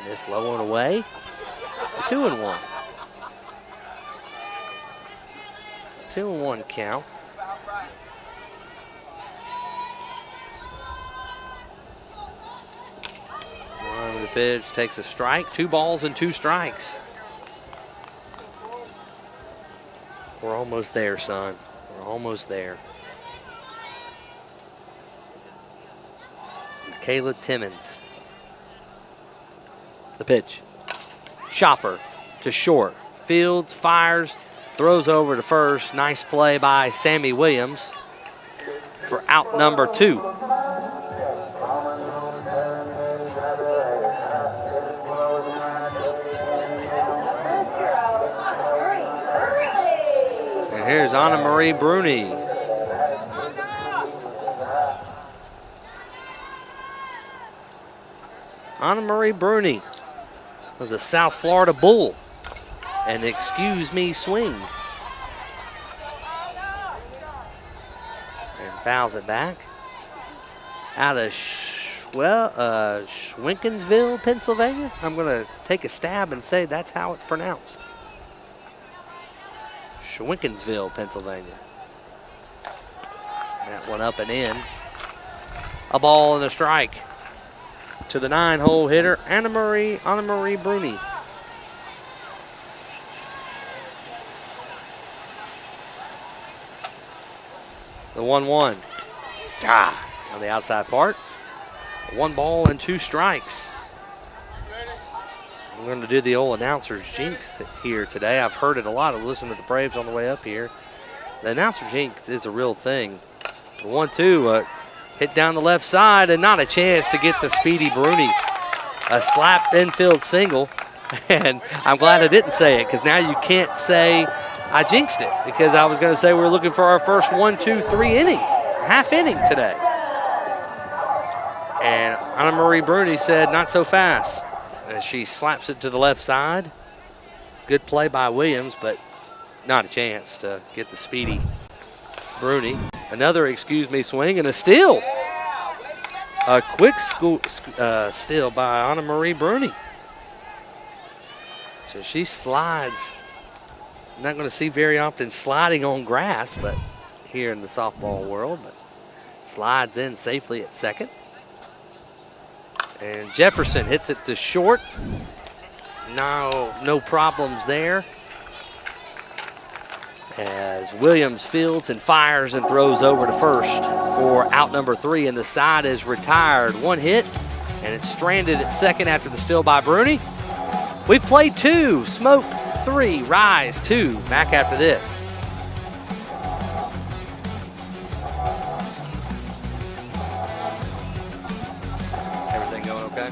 This low and away. 2-1. 2-1 count. One with the pitch takes a strike. 2 balls and 2 strikes. We're almost there, son. We're almost there. Michaela Timmons. The pitch. Chopper to short. Fields, fires, throws over to first. Nice play by Sammy Williams for out number 2. And here's Anna Marie Bruni. Anna Marie Bruni was a South Florida Bull. And excuse me swing. And fouls it back. Out of Schwenkinsville, Pennsylvania. I'm going to take a stab and say that's how it's pronounced. Schwenkinsville, Pennsylvania. That one up and in. A ball and a strike to the 9-hole hitter, Anna Marie Bruni. The 1-1. On the outside part. 1 ball and 2 strikes. I'm going to do the old announcer's jinx here today. I've heard it a lot. I listened to the Braves on the way up here. The announcer jinx is a real thing. The 1-2 hit down the left side and not a chance to get the speedy Bruni. A slapped infield single. And I'm glad I didn't say it because now you can't say I jinxed it because I was going to say we're looking for our first 1-2-3 inning, half inning today. And Anna Marie Bruni said not so fast. And she slaps it to the left side. Good play by Williams, but not a chance to get the speedy Bruni. Another excuse me swing and a steal. A quick steal by Anna Marie Bruni. So she slides. Not going to see very often sliding on grass, but here in the softball world, but slides in safely at second. And Jefferson hits it to short. No problems there. As Williams fields and fires and throws over to first for out number 3, and the side is retired. 1 hit, and it's stranded at second after the steal by Bruni. We've played 2, Smoke 3, Rise 2. Back after this. Everything going okay?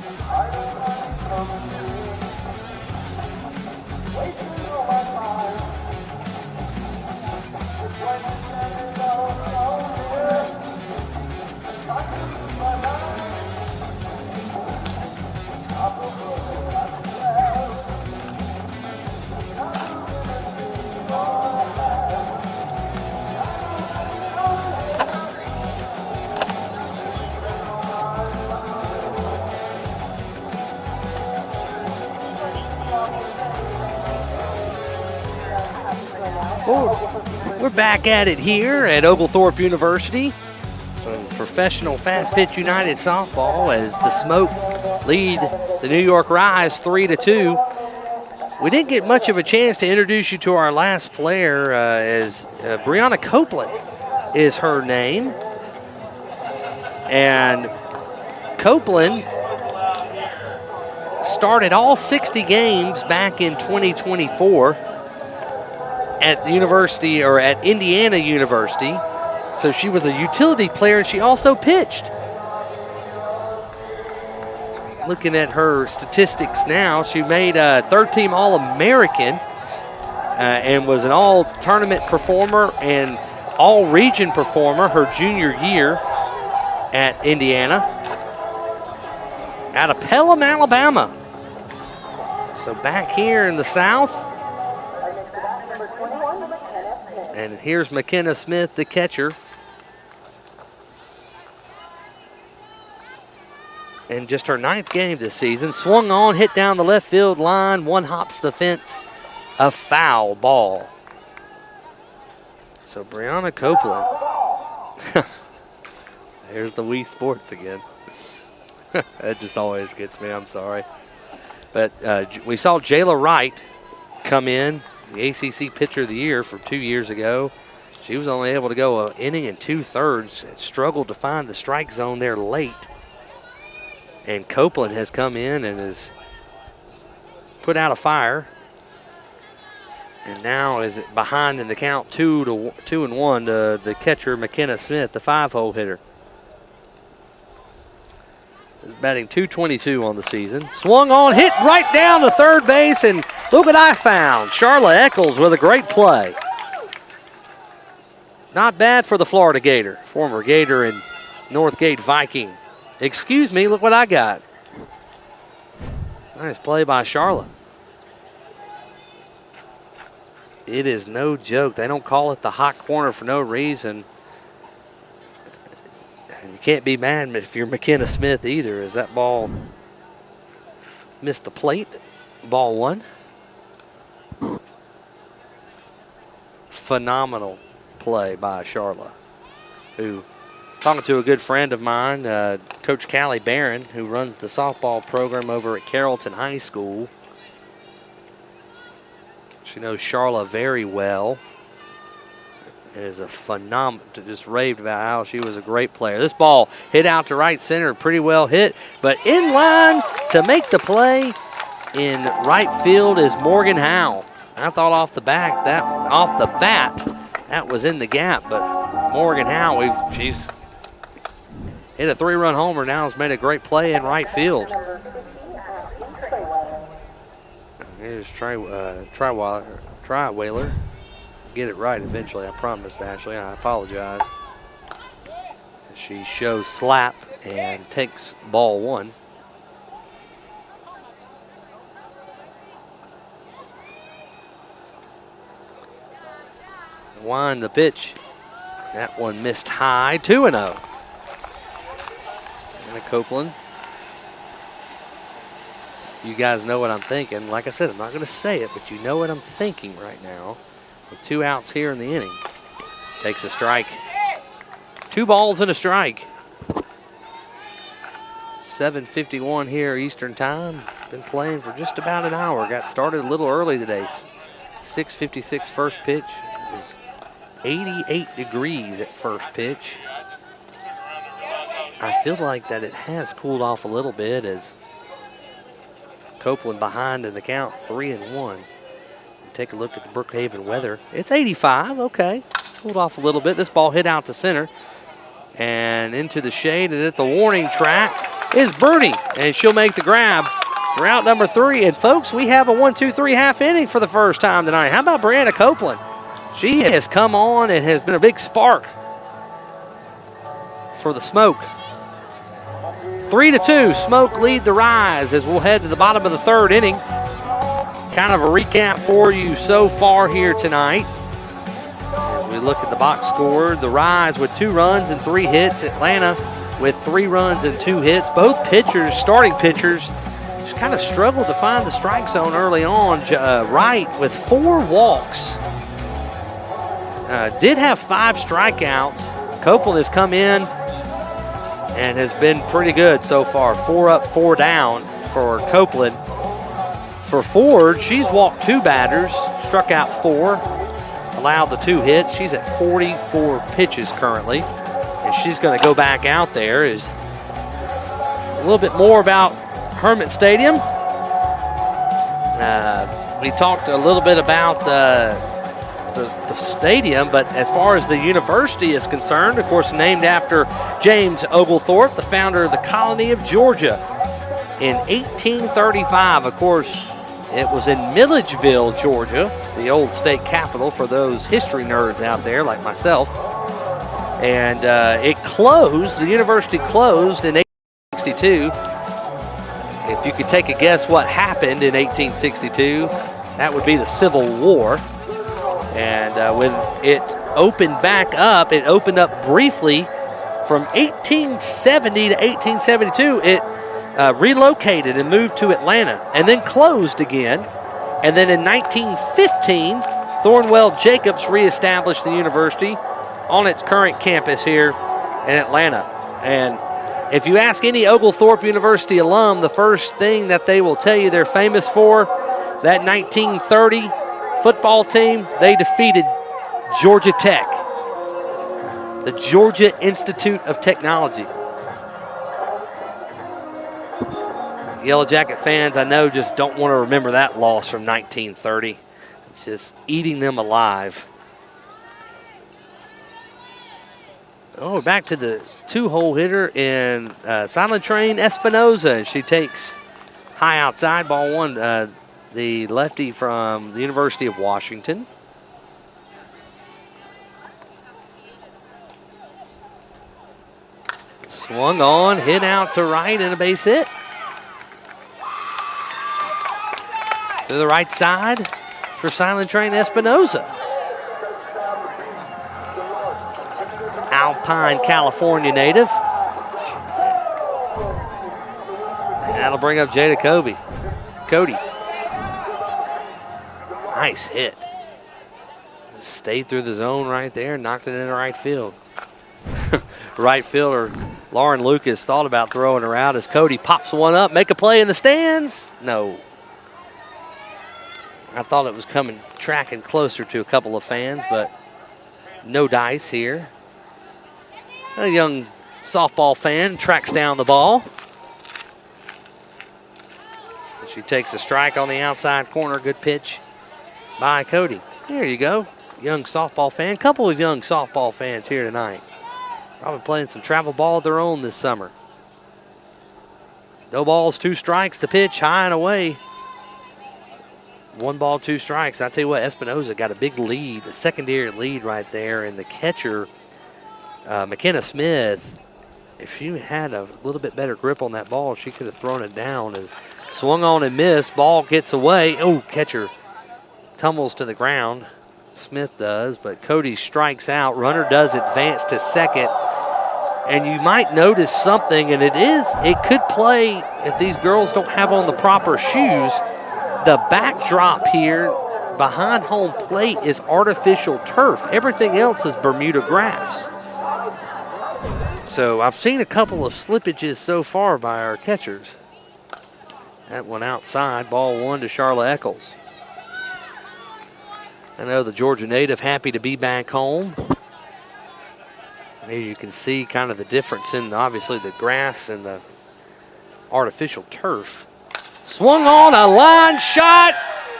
We're back at it here at Oglethorpe University. Some professional Fast Pitch United softball as the Smoke lead the New York Rise 3-2. We didn't get much of a chance to introduce you to our last player as Brianna Copeland is her name. And Copeland started all 60 games back in 2024 at the university, or at Indiana University. So she was a utility player, and she also pitched. Looking at her statistics now, she made a third-team All-American and was an all-tournament performer and all-region performer her junior year at Indiana. Out of Pelham, Alabama. So back here in the South. And here's McKenna Smith, the catcher. And just her 9th game this season. Swung on, hit down the left field line. One hops the fence. A foul ball. So Brianna Copeland. There's the Wii Sports again. That just always gets me, I'm sorry. But we saw Jayla Wright come in, the ACC Pitcher of the Year from 2 years ago. She was only able to go an inning and 2/3. Struggled to find the strike zone there late. And Copeland has come in and has put out a fire. And now is behind in the count 2-1 to the catcher, McKenna Smith, the 5-hole hitter. Is batting .222 on the season. Swung on, hit right down to third base, and look what I found. Charla Eccles with a great play. Not bad for the Florida Gator, former Gator and Northgate Viking. Excuse me, look what I got. Nice play by Charla. It is no joke. They don't call it the hot corner for no reason. And you can't be mad if you're McKenna Smith either, as that ball missed the plate. Ball 1. Phenomenal play by Charla, who, talking to a good friend of mine, Coach Callie Barron, who runs the softball program over at Carrollton High School. She knows Charla very well. It is a phenomenal, just raved about how she was a great player. This ball hit out to right center, pretty well hit, but in line to make the play in right field is Morgan Howe. I thought off the bat that was in the gap, but Morgan Howe, she's hit a 3-run homer now, has made a great play in right field. Here's Tryweiler. Get it right eventually, I promise, Ashley. I apologize. She shows slap and takes ball 1. Wind the pitch. That one missed high, 2-0. And Copeland. You guys know what I'm thinking. Like I said, I'm not going to say it, but you know what I'm thinking right now. With 2 outs here in the inning. Takes a strike. 2 balls and a strike. 7:51 here Eastern time. Been playing for just about an hour. Got started a little early today. 6:56 first pitch. It was 88 degrees at first pitch. I feel like that it has cooled off a little bit as Copeland behind in the count, 3-1. Take a look at the Brookhaven weather. It's 85, okay. Cooled off a little bit. This ball hit out to center and into the shade, and at the warning track is Bernie, and she'll make the grab for out number 3. And folks, we have a 1-2-3 half inning for the first time tonight. How about Brianna Copeland? She has come on and has been a big spark for the Smoke. 3-2, Smoke lead the Rise as we'll head to the bottom of the 3rd inning. Kind of a recap for you so far here tonight. As we look at the box score, the Rise with 2 runs and 3 hits. Atlanta with 3 runs and 2 hits. Both pitchers, starting pitchers, just kind of struggled to find the strike zone early on. Wright with 4 walks. Did have 5 strikeouts. Copeland has come in and has been pretty good so far. 4 up, 4 down for Copeland. For Ford, she's walked 2 batters, struck out 4, allowed the 2 hits. She's at 44 pitches currently, and she's going to go back out there. Is a little bit more about Hermit Stadium. We talked a little bit about the stadium, but as far as the university is concerned, of course, named after James Oglethorpe, the founder of the colony of Georgia in 1835. Of course, it was in Milledgeville, Georgia, the old state capital for those history nerds out there like myself. And it closed, the university closed in 1862. If you could take a guess what happened in 1862, that would be the Civil War. And when it opened back up, it opened up briefly from 1870 to 1872. It relocated and moved to Atlanta and then closed again. And then in 1915, Thornwell Jacobs reestablished the university on its current campus here in Atlanta. And if you ask any Oglethorpe University alum, the first thing that they will tell you they're famous for, that 1930 football team, they defeated Georgia Tech, the Georgia Institute of Technology. Yellow Jacket fans, I know, just don't want to remember that loss from 1930. It's just eating them alive. Oh, back to the 2-hole hitter in Silent Train Espinoza. She takes high outside, ball 1, the lefty from the University of Washington. Swung on, hit out to right, and a base hit. To the right side for Silent Train Espinoza. Alpine, California native. And that'll bring up Jada Cody. Nice hit. Stayed through the zone right there, knocked it into right field. Right fielder Lauren Lucas thought about throwing her out as Cody pops one up, make a play in the stands. No. I thought it was tracking closer to a couple of fans, but no dice here. A young softball fan tracks down the ball. She takes a strike on the outside corner. Good pitch by Cody. There you go. Young softball fan. Couple of young softball fans here tonight. Probably playing some travel ball of their own this summer. No balls, 2 strikes. The pitch high and away. 1 ball, 2 strikes. I tell you what, Espinoza got a big lead, a secondary lead right there, and the catcher, McKenna Smith, if she had a little bit better grip on that ball, she could have thrown it down and swung on and missed. Ball gets away. Oh, catcher tumbles to the ground. Smith does, but Cody strikes out. Runner does advance to second. And you might notice something, and it could play if these girls don't have on the proper shoes. The backdrop here behind home plate is artificial turf. Everything else is Bermuda grass. So I've seen a couple of slippages so far by our catchers. That one outside, ball 1 to Charla Eccles. I know the Georgia native happy to be back home. As you can see kind of the difference in obviously the grass and the artificial turf. Swung on a line shot.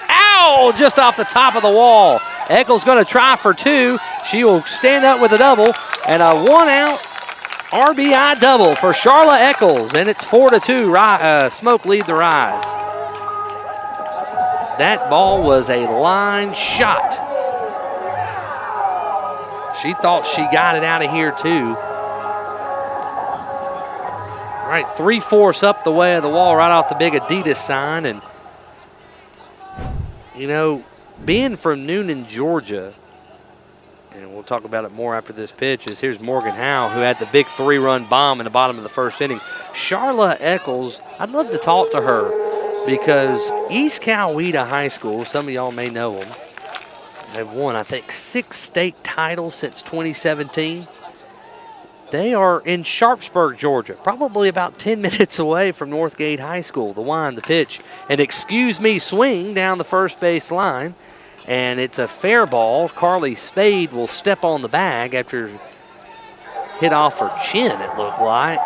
Ow! Just off the top of the wall. Eccles going to try for 2. She will stand up with a double and a 1-out RBI double for Charla Eccles, and it's 4-2. Smoke lead the Rise. That ball was a line shot. She thought she got it out of here too. All right, 3/4 up the way of the wall, right off the big Adidas sign. And, you know, being from Noonan, Georgia, and we'll talk about it more after this pitch, is here's Morgan Howe, who had the big 3-run bomb in the bottom of the first inning. Charla Eccles, I'd love to talk to her because East Coweta High School, some of y'all may know them, they've won, I think, 6 state titles since 2017. They are in Sharpsburg, Georgia, probably about 10 minutes away from Northgate High School. The wind, the pitch, and excuse me swing down the first base line. And it's a fair ball. Carly Spade will step on the bag after hit off her chin, it looked like.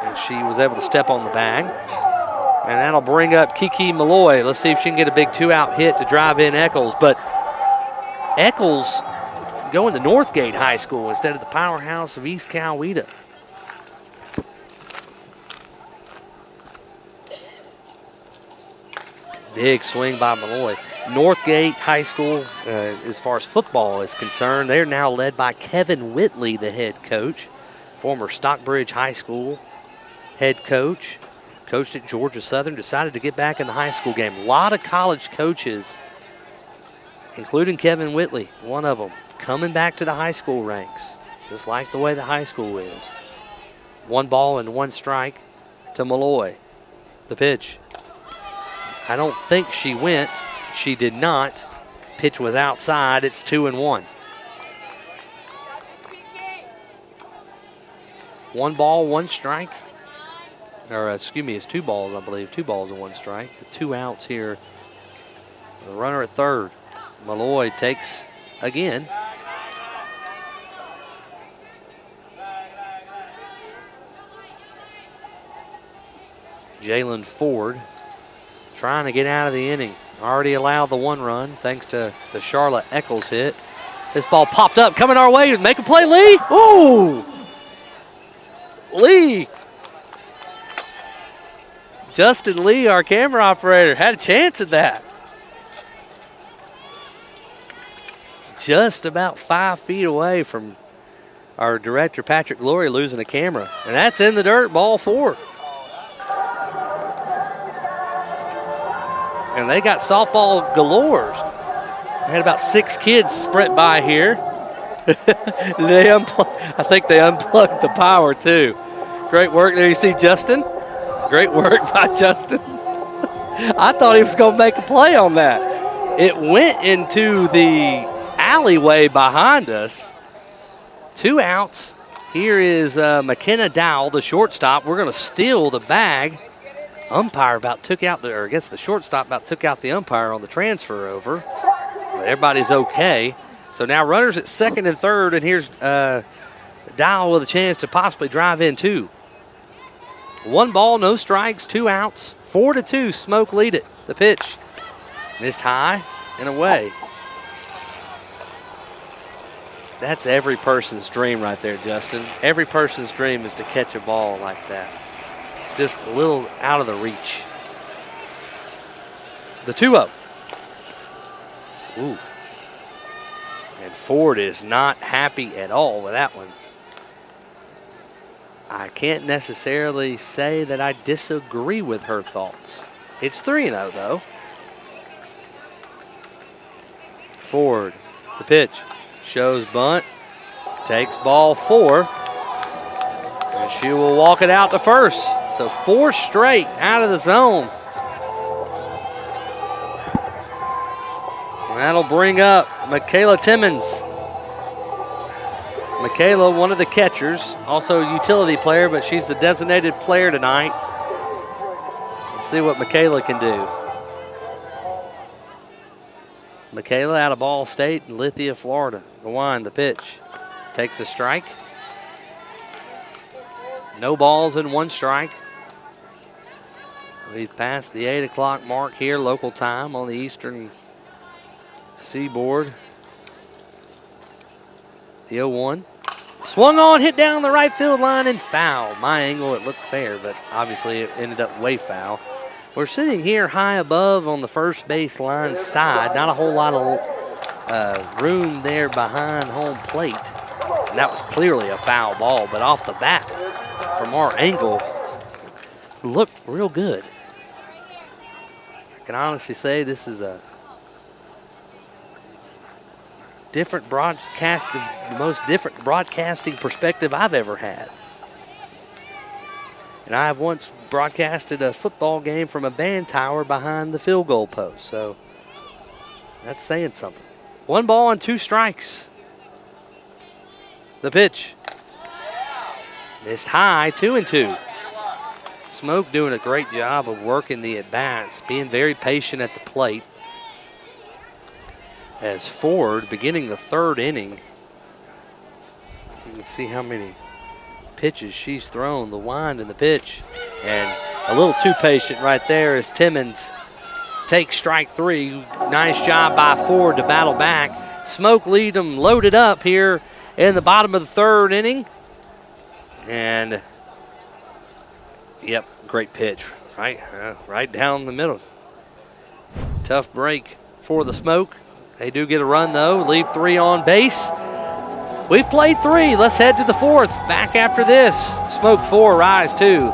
And she was able to step on the bag. And that'll bring up Kiki Malloy. Let's see if she can get a big 2-out hit to drive in Eccles. But Eccles going to Northgate High School instead of the powerhouse of East Coweta. Big swing by Malloy. Northgate High School, as far as football is concerned, they're now led by Kevin Whitley, the head coach, former Stockbridge High School head coach, coached at Georgia Southern, decided to get back in the high school game. A lot of college coaches, including Kevin Whitley, one of them, coming back to the high school ranks, just like the way the high school is. 1 ball and 1 strike to Malloy. The pitch. I don't think she went. She did not. Pitch was outside. It's 2-1. 1 ball, 1 strike. Or, excuse me, it's 2 balls, I believe. 2 balls and 1 strike. 2 outs here. The runner at third. Malloy takes again. Jalen Ford trying to get out of the inning. Already allowed the 1 run thanks to the Charlotte Eccles hit. This ball popped up, coming our way. Make a play, Lee. Ooh! Lee. Justin Lee, our camera operator, had a chance at that. Just about 5 feet away from our director, Patrick Glory, losing a camera. And that's in the dirt, ball 4. And they got softball galore. They had about 6 kids sprint by here. I think they unplugged the power too. Great work there. You see Justin? Great work by Justin. I thought he was going to make a play on that. It went into the alleyway behind us. 2 outs. Here is McKenna Dowell, the shortstop. We're going to steal the bag. Umpire about took out, or I guess the shortstop about took out the umpire on the transfer over. But everybody's okay. So now runners at second and third, and here's Dowell with a chance to possibly drive in 2. 1 ball, no strikes, 2 outs, 4-2. Smoke lead it. The pitch missed high and away. That's every person's dream right there, Justin. Every person's dream is to catch a ball like that. Just a little out of the reach. The 2-0. Ooh. And Ford is not happy at all with that one. I can't necessarily say that I disagree with her thoughts. It's 3-0 though. Ford, the pitch, shows bunt, takes ball 4, and she will walk it out to first. So 4 straight out of the zone. And that'll bring up Michaela Timmons. Michaela, one of the catchers, also a utility player, but she's the designated player tonight. Let's see what Michaela can do. Michaela out of Ball State in Lithia, Florida. The wind, the pitch. Takes a strike. No balls and 1 strike. We've passed the 8 o'clock mark here, local time on the eastern seaboard. The 0-1. Swung on, hit down the right field line and foul. My angle, it looked fair, but obviously it ended up way foul. We're sitting here high above on the first base line side. Not a whole lot of room there behind home plate. And that was clearly a foul ball, but off the bat, from our angle, looked real good. I can honestly say this is a different broadcasting, the most different broadcasting perspective I've ever had. And I have once broadcasted a football game from a band tower behind the field goal post, so that's saying something. 1 ball and 2 strikes. The pitch. Missed high, 2-2. Smoke doing a great job of working the at-bats, being very patient at the plate. As Ford, beginning the third inning, you can see how many pitches she's thrown, the wind and the pitch. And a little too patient right there as Timmons takes strike 3. Nice job by Ford to battle back. Smoke lead them loaded up here in the bottom of the third inning. And, yep, great pitch, right down the middle. Tough break for the Smoke. They do get a run, though, leave 3 on base. We've played 3. Let's head to the 4th. Back after this. Smoke 4, Rise 2.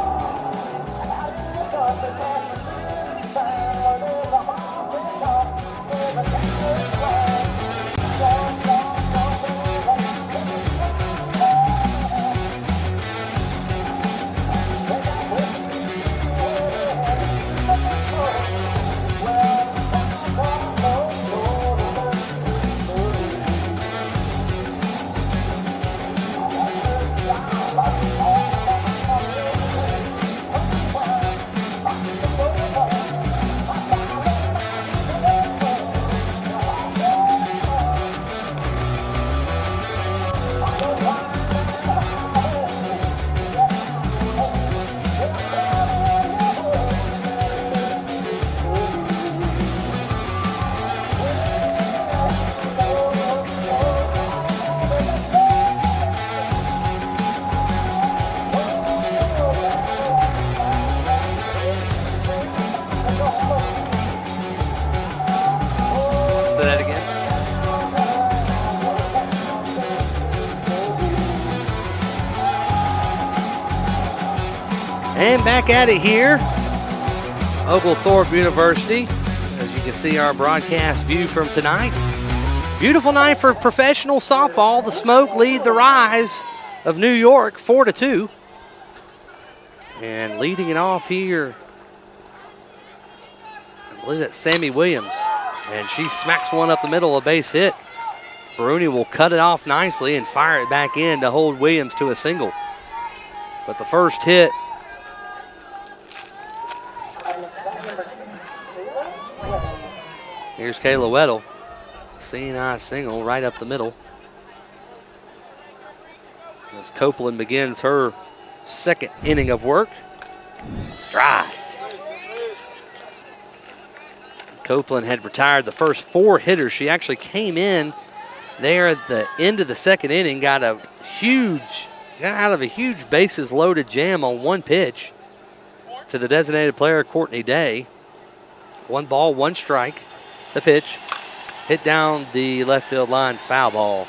And back at it here, Oglethorpe University. As you can see our broadcast view from tonight. Beautiful night for professional softball. The Smoke lead the Rise of New York 4-2. And leading it off here, I believe that's Sammy Williams. And she smacks one up the middle, a base hit. Bruni will cut it off nicely and fire it back in to hold Williams to a single. But the first hit, here's Kayla Weddle. CNI single right up the middle. As Copeland begins her second inning of work. Stride. Copeland had retired the first 4 hitters. She actually came in there at the end of the second inning, got out of a huge bases loaded jam on one pitch to the designated player, Courtney Day. 1 ball, 1 strike. The pitch hit down the left field line, foul ball.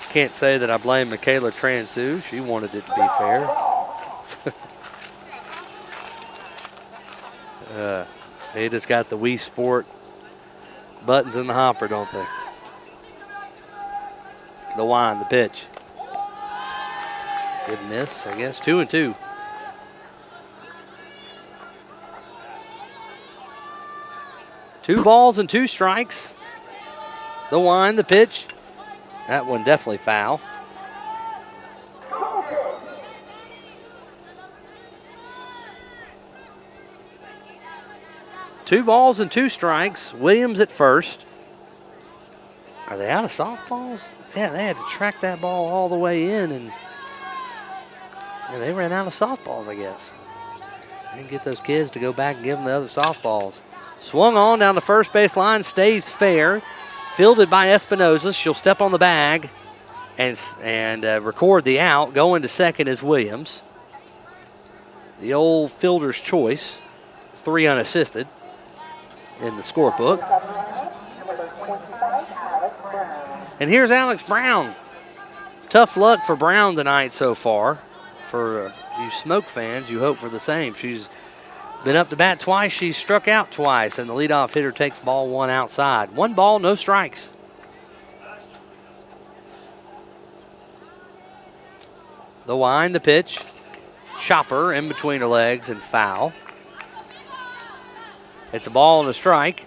Can't say that I blame Michaela Transu. She wanted it to be fair. They just got the Wii Sport buttons in the hopper, don't they? The wind, the pitch. Good miss, I guess. 2-2. Two balls and 2 strikes. The wind, the pitch. That one definitely foul. Two balls and 2 strikes. Williams at first. Are they out of softballs? Yeah, they had to track that ball all the way in, and they ran out of softballs, I guess. Didn't get those kids to go back and give them the other softballs. Swung on down the first base line, stays fair. Fielded by Espinoza. She'll step on the bag and record the out. Going to second is Williams. The old fielder's choice. 3 unassisted in the scorebook. And here's Alex Brown. Tough luck for Brown tonight so far. For you Smoke fans, you hope for the same. She's been up to bat twice. She's struck out twice, and the leadoff hitter takes ball 1 outside. 1 ball, no strikes. The wind, the pitch. Chopper in between her legs and foul. It's a ball and a strike.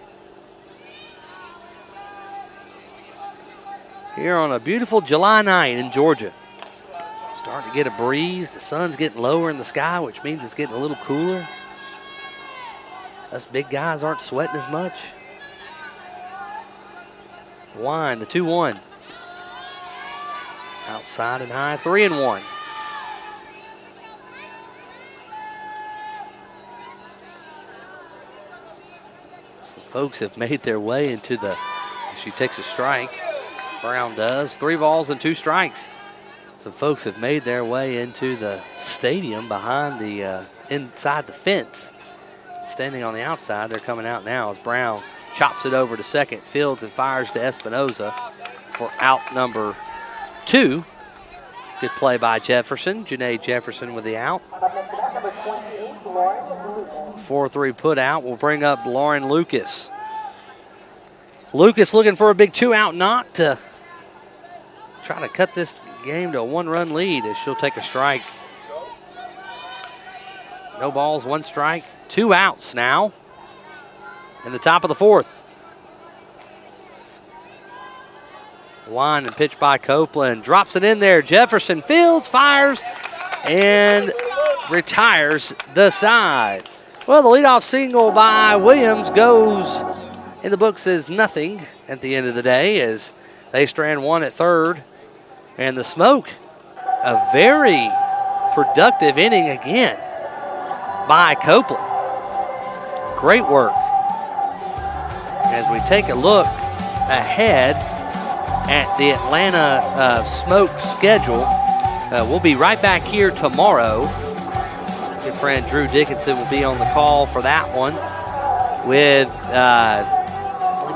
Here on a beautiful July night in Georgia. It's Starting to get a breeze. The sun's getting lower in the sky, which means it's getting a little cooler. Us big guys aren't sweating as much. Wine, the 2-1. Outside and high, 3-1. Some folks have made their way into the, she takes a strike. Brown does. 3 balls and 2 strikes. Some folks have made their way into the stadium behind the, inside the fence. Standing on the outside, they're coming out now as Brown chops it over to second, fields and fires to Espinoza for out number 2. Good play by Jefferson. Janae Jefferson with the out. 4-3 put out will bring up Lauren Lucas. Lucas looking for a big 2-out knock to try to cut this game to a 1-run lead as she'll take a strike. No balls, 1 strike, 2 outs now in the top of the 4th. Line and pitch by Copeland. Drops it in there. Jefferson fields, fires, and retires the side. Well, the leadoff single by Williams goes in the books as nothing at the end of the day as they strand 1 at third. And the Smoke, a very productive inning again by Copeland. Great work. As we take a look ahead at the Atlanta Smoke schedule, we'll be right back here tomorrow. Good friend Drew Dickinson will be on the call for that one with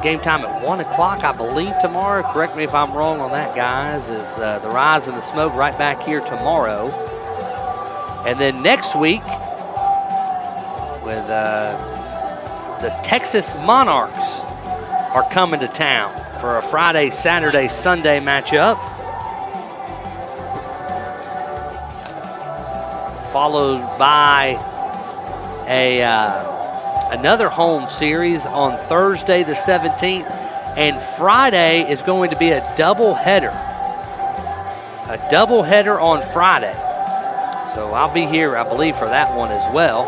game time at 1 o'clock, I believe, tomorrow. Correct me if I'm wrong on that, guys. Is the Rise of the Smoke right back here tomorrow. And then next week with the Texas Monarchs are coming to town for a Friday, Saturday, Sunday matchup. Followed by another home series on Thursday the 17th. And Friday is going to be a doubleheader. A doubleheader on Friday. So I'll be here, I believe, for that one as well.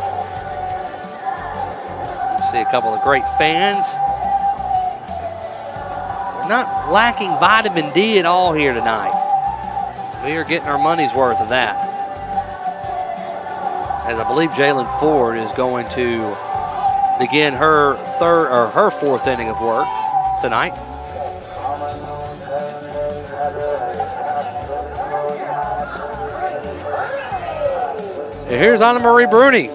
See a couple of great fans. We're not lacking vitamin D at all here tonight. We are getting our money's worth of that. As I believe Jalen Ford is going to begin her 4th inning of work tonight. And here's Anna Marie Bruni.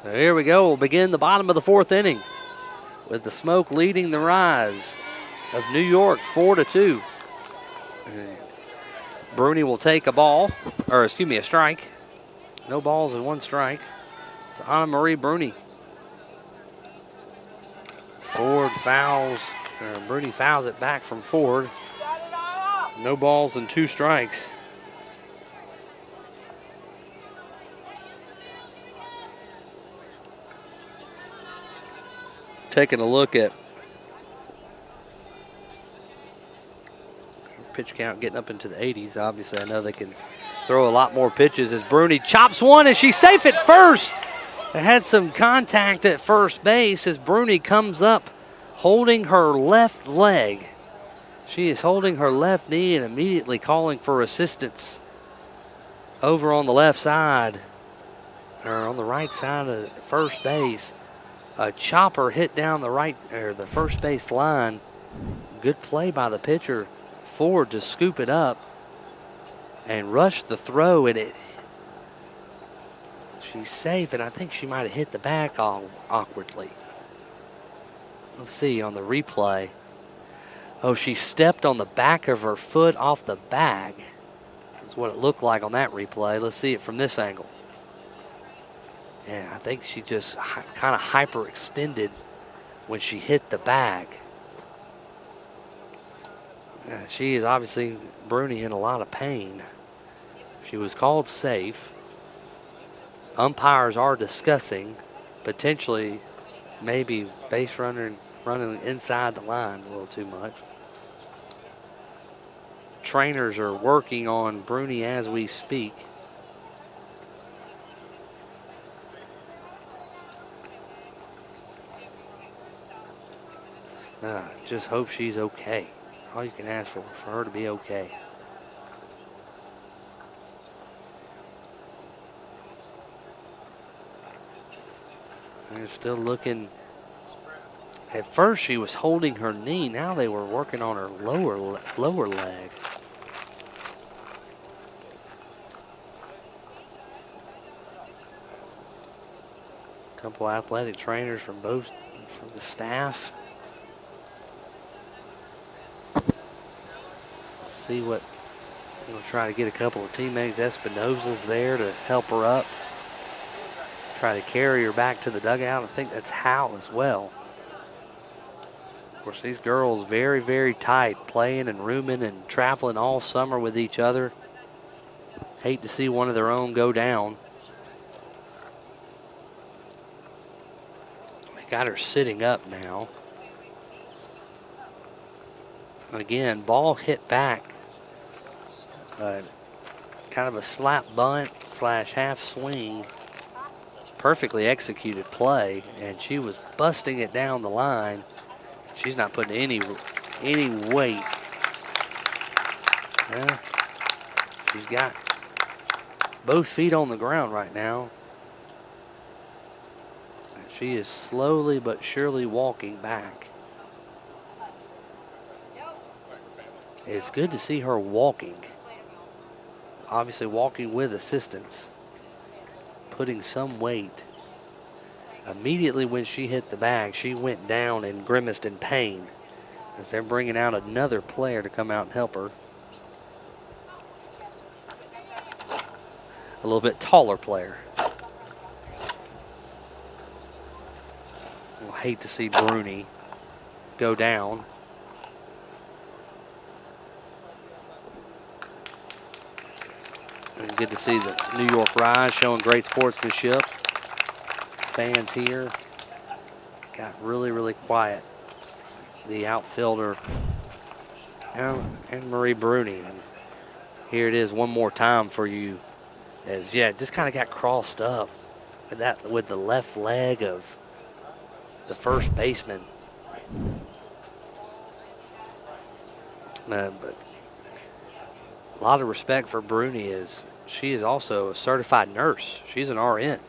Here we go. We'll begin the bottom of the 4th inning with the Smoke leading the Rise of New York 4-2. Bruni will take a strike. No balls and 1 strike. It's Anna Marie Bruni. Bruni fouls it back from Ford. No balls and 2 strikes. Taking a look at pitch count getting up into the 80s. Obviously, I know they can throw a lot more pitches as Bruni chops one, and she's safe at first. It had some contact at first base as Bruni comes up holding her left leg. She is holding her left knee and immediately calling for assistance over on the left side, or on the right side of first base. A chopper hit down the first base line. Good play by the pitcher Ford to scoop it up and rush the throw, and she's safe, and I think she might have hit the back awkwardly. Let's see on the replay. Oh, she stepped on the back of her foot off the bag. That's what it looked like on that replay. Let's see it from this angle. Yeah, I think she just kind of hyperextended when she hit the bag. She is obviously, Bruni, in a lot of pain. She was called safe. Umpires are discussing potentially maybe base runner running inside the line a little too much. Trainers are working on Bruni as we speak. Just hope she's okay. That's all you can ask for her to be okay. They're still looking. At first she was holding her knee. Now they were working on her lower leg. A couple athletic trainers from the staff. See what, we'll try to get a couple of teammates. Espinosa's there to help her up. Try to carry her back to the dugout. I think that's Howe as well. Of course, these girls very, very tight, playing and rooming and traveling all summer with each other. Hate to see one of their own go down. They got her sitting up now. Again, ball hit back. Kind of a slap bunt / half swing. Perfectly executed play, and she was busting it down the line. She's not putting any weight. Yeah, she's got both feet on the ground right now. She is slowly but surely walking back. It's good to see her walking. Obviously walking with assistance. Putting some weight. Immediately when she hit the bag, she went down and grimaced in pain as they're bringing out another player to come out and help her. A little bit taller player. We'll hate to see Bruni go down. And good to see the New York Rise showing great sportsmanship. Fans here got really, really quiet. The outfielder and Marie Bruni. And here it is one more time for you. As it just kind of got crossed up with the left leg of the first baseman. But a lot of respect for Bruni, as she is also a certified nurse. She's an RN.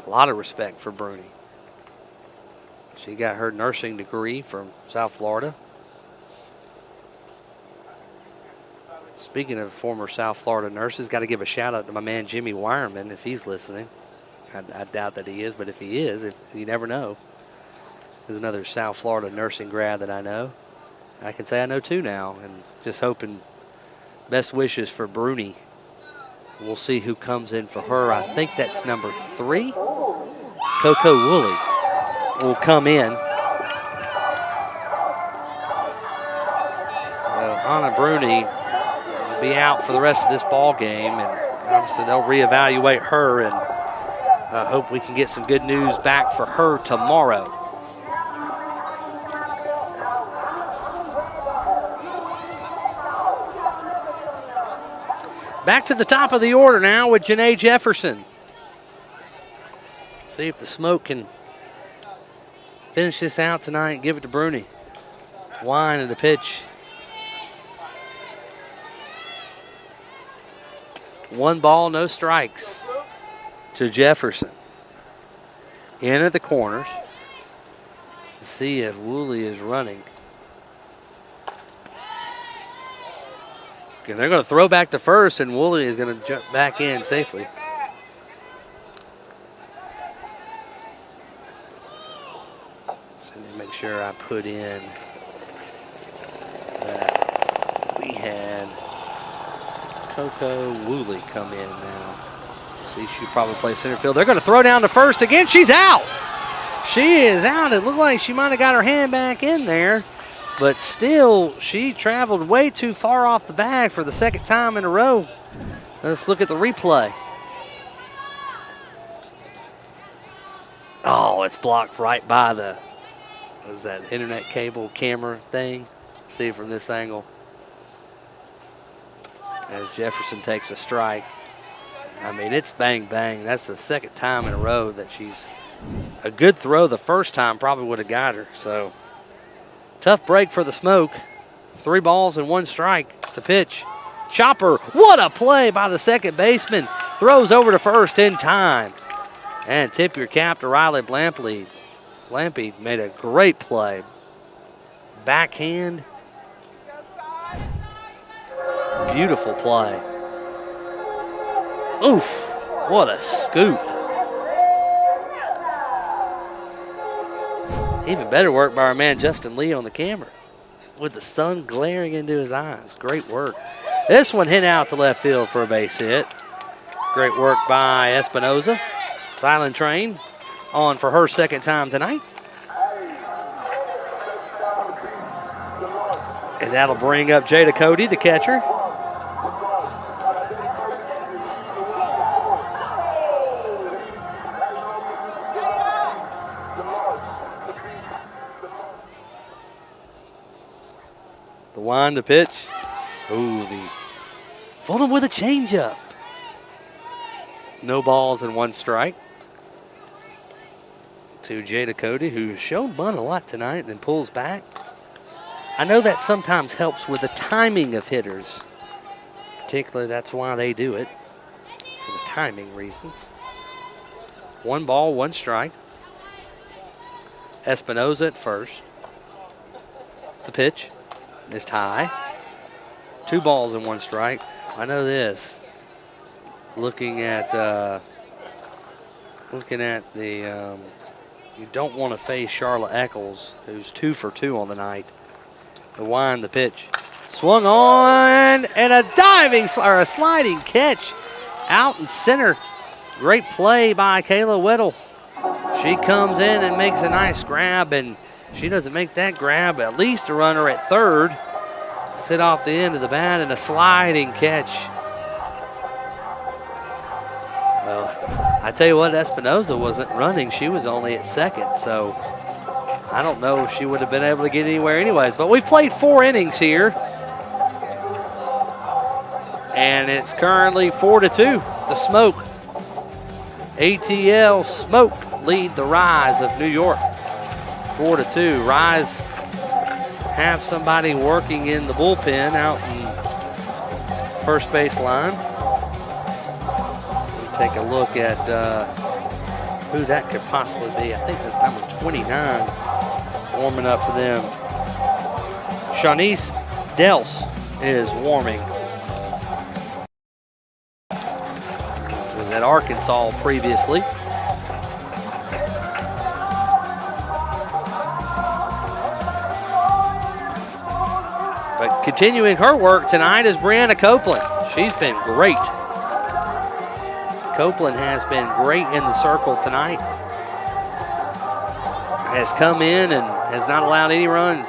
A lot of respect for Bruni. She got her nursing degree from South Florida. Speaking of former South Florida nurses, got to give a shout out to my man Jimmy Wireman if he's listening. I doubt that he is, but if he is, you never know. There's another South Florida nursing grad that I know. I can say I know two now, and just hoping best wishes for Bruni. We'll see who comes in for her. I think that's number 3. Coco Woolley will come in. So Anna Bruni will be out for the rest of this ball game, and obviously they'll reevaluate her, and I hope we can get some good news back for her tomorrow. Back to the top of the order now with Janae Jefferson. See if the smoke can finish this out tonight and give it to Bruni. Wine at the pitch. 1 ball, no strikes to Jefferson. In at the corners. Let's see if Woolley is running. And they're going to throw back to first, and Woolley is going to jump back in safely. So let me make sure I put in that we had Coco Woolley come in now. See, she probably plays center field. They're going to throw down to first again. She's out. She is out. It looked like she might have got her hand back in there. but still she traveled way too far off the bag for the second time in a row. Let's look at the replay. Oh, it's blocked right by the, what is that, internet cable camera thing? See from this angle. As Jefferson takes a strike. I mean, it's bang, bang. That's the second time in a row that she's a good throw. The first time probably would have got her. So, tough break for the Smoke. 3 balls and 1 strike. The pitch. Chopper. What a play by the second baseman. Throws over to first in time. And tip your cap to Riley Blampied. Blampied made a great play. Backhand. Beautiful play. Oof, what a scoop. Even better work by our man Justin Lee on the camera with the sun glaring into his eyes. Great work. This one hit out to left field for a base hit. Great work by Espinoza. Silent Train on for her second time tonight. And that'll bring up Jada Cody, the catcher. The wind to pitch. Ooh, the Fulham with a changeup. No balls and 1 strike. To Jada Cody, who's shown bunt a lot tonight, then pulls back. I know that sometimes helps with the timing of hitters. Particularly, that's why they do it, for the timing reasons. 1 ball, 1 strike. Espinoza at first. The pitch. Missed high. 2 balls and 1 strike. I know this. Looking at the, you don't want to face Charlotte Eccles, who's 2 for 2 on the night. The wind, the pitch. Swung on, and a sliding catch out in center. Great play by Kayla Weddle. She comes in and makes a nice grab, and she doesn't make that grab, at least a runner at third. Sit off the end of the bat and a sliding catch. Well, I tell you what, Espinoza wasn't running. She was only at second, so I don't know if she would have been able to get anywhere anyways. But we've played 4 innings here, and it's currently 4-2. The Smoke, ATL Smoke, lead the Rise of New York. 4-2. Rise have somebody working in the bullpen out in first base line. We'll take a look at who that could possibly be. I think that's number 29 warming up for them. Shanice Dels is warming. Was at Arkansas previously. But continuing her work tonight is Brianna Copeland. She's been great. Copeland has been great in the circle tonight. Has come in and has not allowed any runs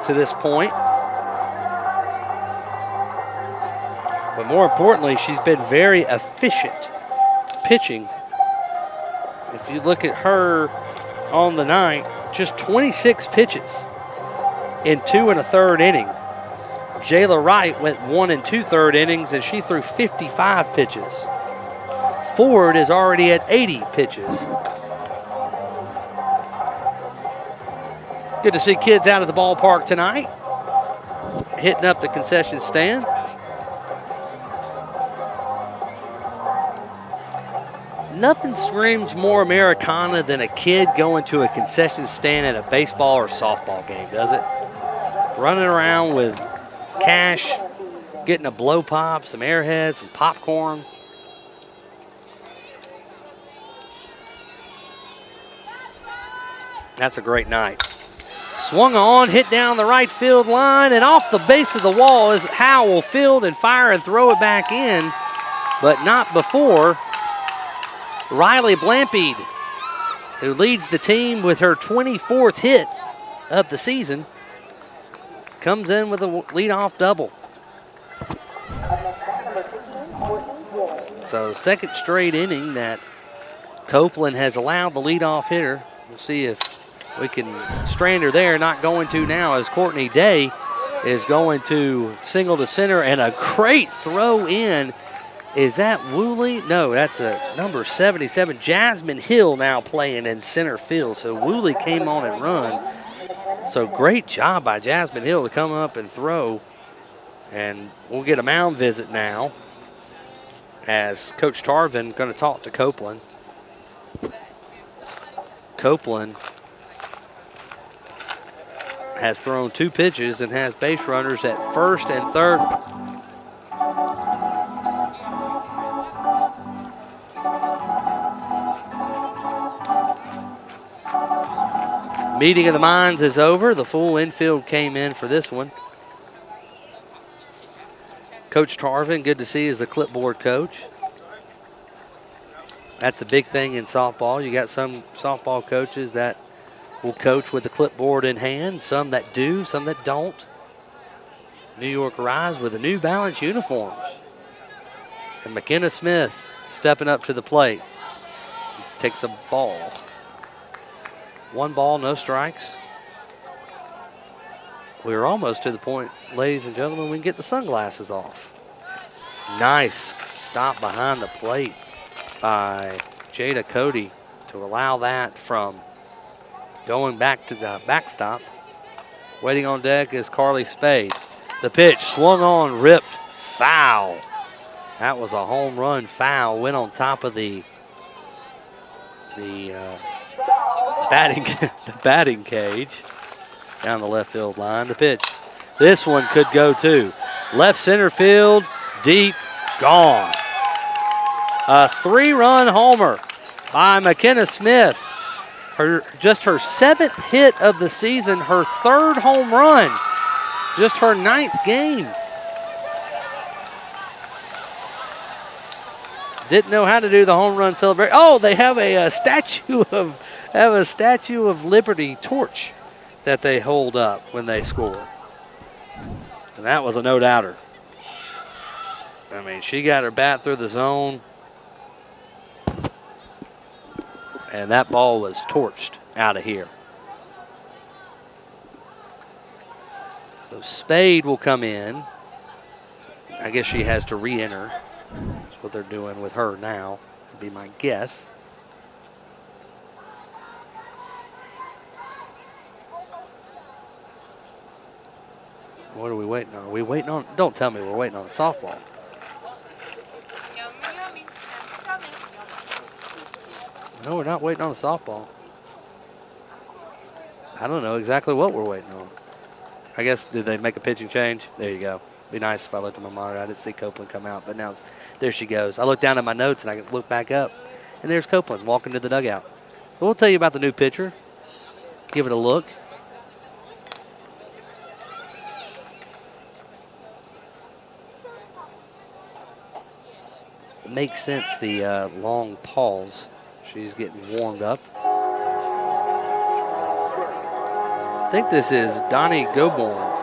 to this point. But more importantly, she's been very efficient pitching. If you look at her on the night, just 26 pitches in 2 1/3 innings. Jayla Wright went 1 2/3 innings, and she threw 55 pitches. Ford is already at 80 pitches. Good to see kids out at the ballpark tonight, hitting up the concession stand. Nothing screams more Americana than a kid going to a concession stand at a baseball or softball game, does it? Running around with cash, getting a blow pop, some airheads, some popcorn. That's a great night. Swung on, hit down the right field line, and off the base of the wall is Howe will field and fire and throw it back in, but not before Riley Blampied, who leads the team with her 24th hit of the season, comes in with a leadoff double. So second straight inning that Copeland has allowed the leadoff hitter. We'll see if we can strand her there. Not going to now, as Courtney Day is going to single to center, and a great throw in. Is that Woolley? No, that's a number 77. Jasmine Hill now playing in center field. So Woolley came on and run. So great job by Jasmine Hill to come up and throw. And we'll get a mound visit now as Coach Tarvin going to talk to Copeland. Copeland has thrown 2 pitches and has base runners at first and third. Meeting of the minds is over. The full infield came in for this one. Coach Tarvin, good to see, is the clipboard coach. That's a big thing in softball. You got some softball coaches that will coach with the clipboard in hand, some that do, some that don't. New York arrives with a New Balance uniforms. And McKenna Smith stepping up to the plate. Takes a ball. 1 ball, no strikes. We're almost to the point, ladies and gentlemen, we can get the sunglasses off. Nice stop behind the plate by Jada Cody to allow that from going back to the backstop. Waiting on deck is Carly Spade. The pitch swung on, ripped, foul. That was a home run foul. Went on top of the batting cage down the left field line. The pitch. This one could go too. Left center field, deep, gone. A 3-run homer by McKenna Smith. Just her 7th hit of the season, her 3rd home run. Just her 9th game. Didn't know how to do the home run celebration. Oh, they have a Statue of Liberty torch that they hold up when they score. And that was a no-doubter. I mean, she got her bat through the zone. And that ball was torched out of here. So Spade will come in. I guess she has to re-enter. That's what they're doing with her now, would be my guess. What are we waiting on? Are we waiting on? Don't tell me we're waiting on softball. No, we're not waiting on the softball. I don't know exactly what we're waiting on. I guess, did they make a pitching change? There you go. Be nice if I looked at my monitor. I didn't see Copeland come out, but now there she goes. I looked down at my notes and I can look back up, and there's Copeland walking to the dugout. But we'll tell you about the new pitcher. Give it a look. It makes sense, the long pause. She's getting warmed up. I think this is Donnie Goborn.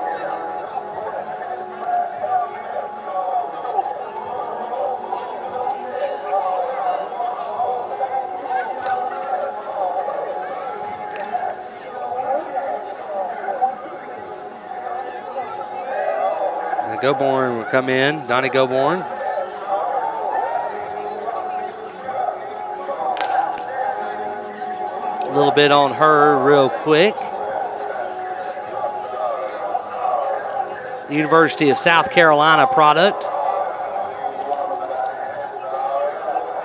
Goborn will come in, Donnie Goborn. A little bit on her real quick. The University of South Carolina product.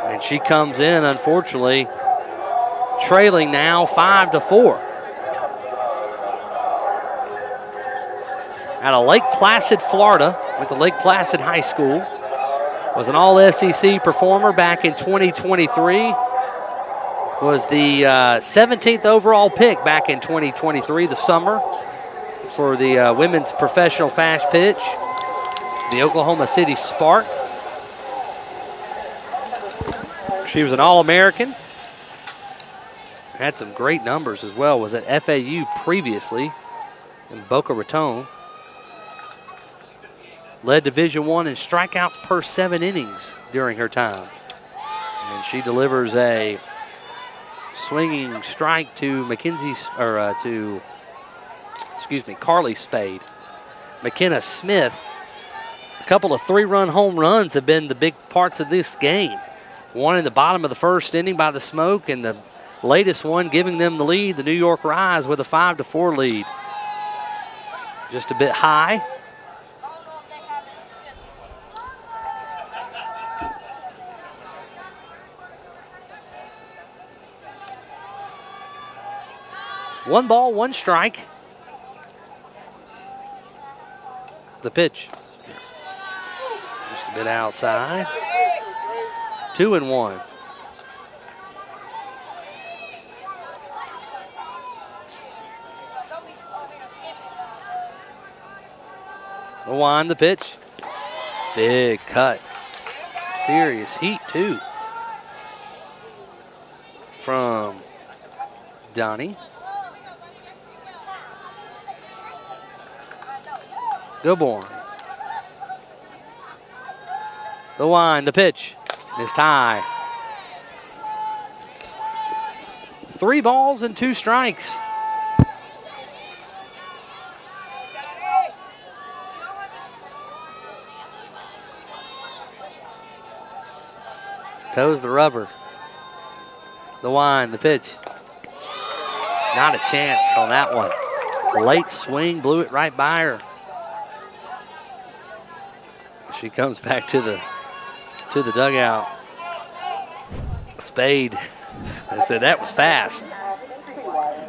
And she comes in, unfortunately, trailing now 5-4. Out of Lake Placid, Florida, went to Lake Placid High School. Was an all-SEC performer back in 2023. Was the 17th overall pick back in 2023, the summer, for the women's professional fast pitch, the Oklahoma City Spark. She was an All-American. Had some great numbers as well. Was at FAU previously in Boca Raton. led Division I in strikeouts per 7 innings during her time. And she delivers a swinging strike to Carly Spade. McKenna Smith, a couple of 3-run home runs have been the big parts of this game. One in the bottom of the first inning by the Smoke, and the latest one giving them the lead, the New York Rise, with a 5-4 lead. Just a bit high. One ball, one strike. The pitch. Just a bit outside. 2-1. The wind, the pitch. Big cut. Serious heat, too. From Donnie. Goborn. The wind, the pitch. Missed high. 3 balls and 2 strikes. Toes the rubber. The wind, the pitch. Not a chance on that one. Late swing, blew it right by her. She comes back to the dugout. Spade. I said that was fast.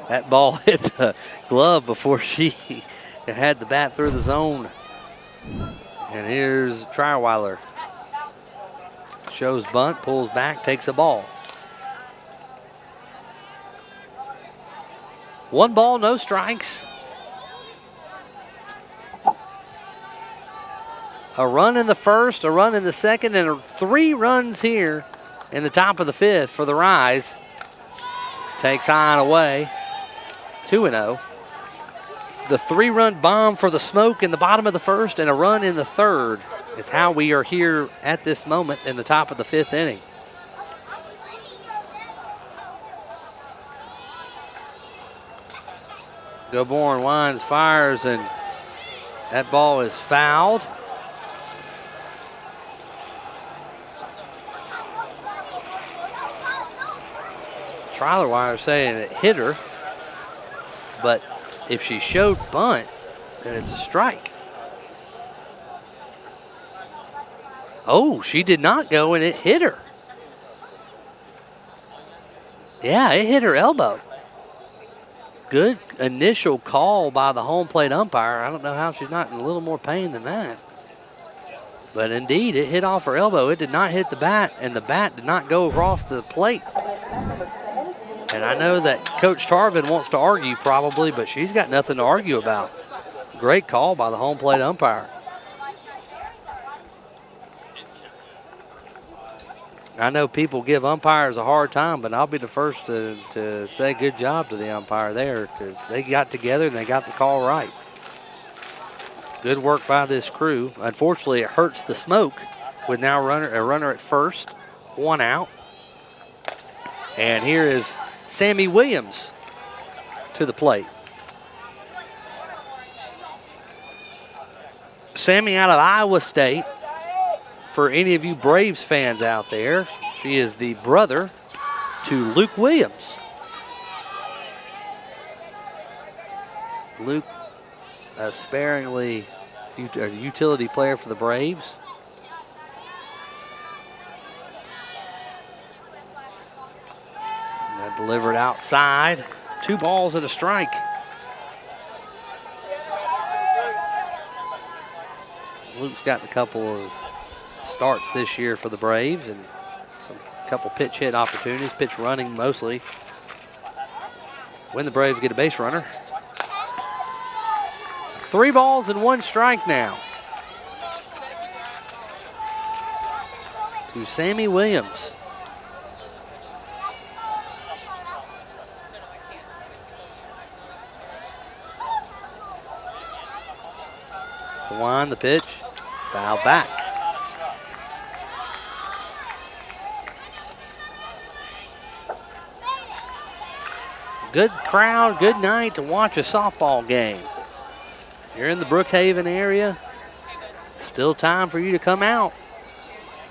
That ball hit the glove before she had the bat through the zone. And here's Trierweiler. Shows bunt, pulls back, takes a ball. 1 ball, no strikes. A run in the first, a run in the second, and 3 runs here in the top of the 5th for the Rise. Takes high and away. 2-0. The 3-run bomb for the Smoke in the bottom of the first and a run in the third is how we are here at this moment in the top of the 5th inning. Goborn winds, fires, and that ball is fouled. Trierweiler saying it hit her, but if she showed bunt, then it's a strike. Oh, she did not go, and it hit her. Yeah, it hit her elbow. Good initial call by the home plate umpire. I don't know how she's not in a little more pain than that. But indeed, it hit off her elbow. It did not hit the bat, and the bat did not go across the plate. And I know that Coach Tarvin wants to argue probably, but she's got nothing to argue about. Great call by the home plate umpire. I know people give umpires a hard time, but I'll be the first to say good job to the umpire there, because they got together and they got the call right. Good work by this crew. Unfortunately, it hurts the Smoke with now a runner at first, 1 out. And here is Sammy Williams to the plate. Sammy out of Iowa State. For any of you Braves fans out there, she is the brother to Luke Williams. Luke, a sparingly utility player for the Braves. And that delivered outside. 2 balls and a strike. Luke's gotten a couple of starts this year for the Braves and a couple pitch hit opportunities, pitch running mostly. When the Braves get a base runner. 3 balls and 1 strike now to Sammy Williams. The wind, the pitch, Foul back. Good crowd, good night to watch a softball game. You're in the Brookhaven area. Still time for you to come out.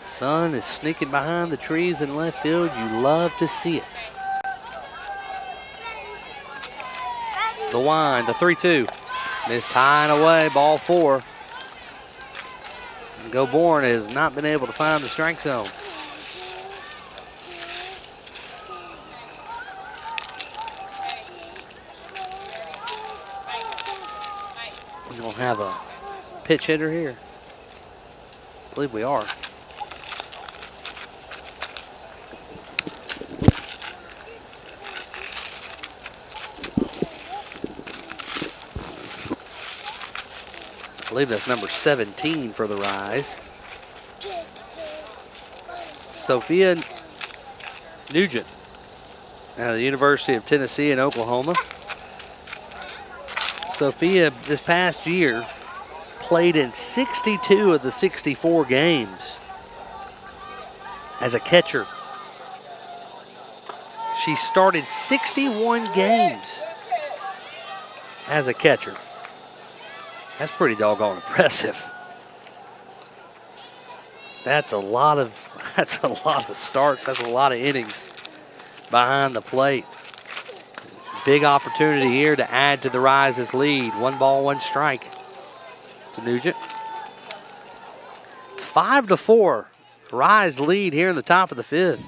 The sun is sneaking behind the trees in left field. You love to see it. The wind, the 3-2. Missed high and away, ball 4. And Gobourne has not been able to find the strike zone. We don't have a pitch hitter here. I believe we are. I believe that's number 17 for the Rise. Sophia Nugent out of the University of Tennessee in Oklahoma. Sophia this past year played in 62 of the 64 games as a catcher. She started 61 games as a catcher. That's pretty doggone impressive. That's a lot of starts. That's a lot of innings behind the plate. Big opportunity here to add to the Rise's lead. 1 ball, 1 strike to Nugent. 5-4. Rise lead here in the top of the 5th.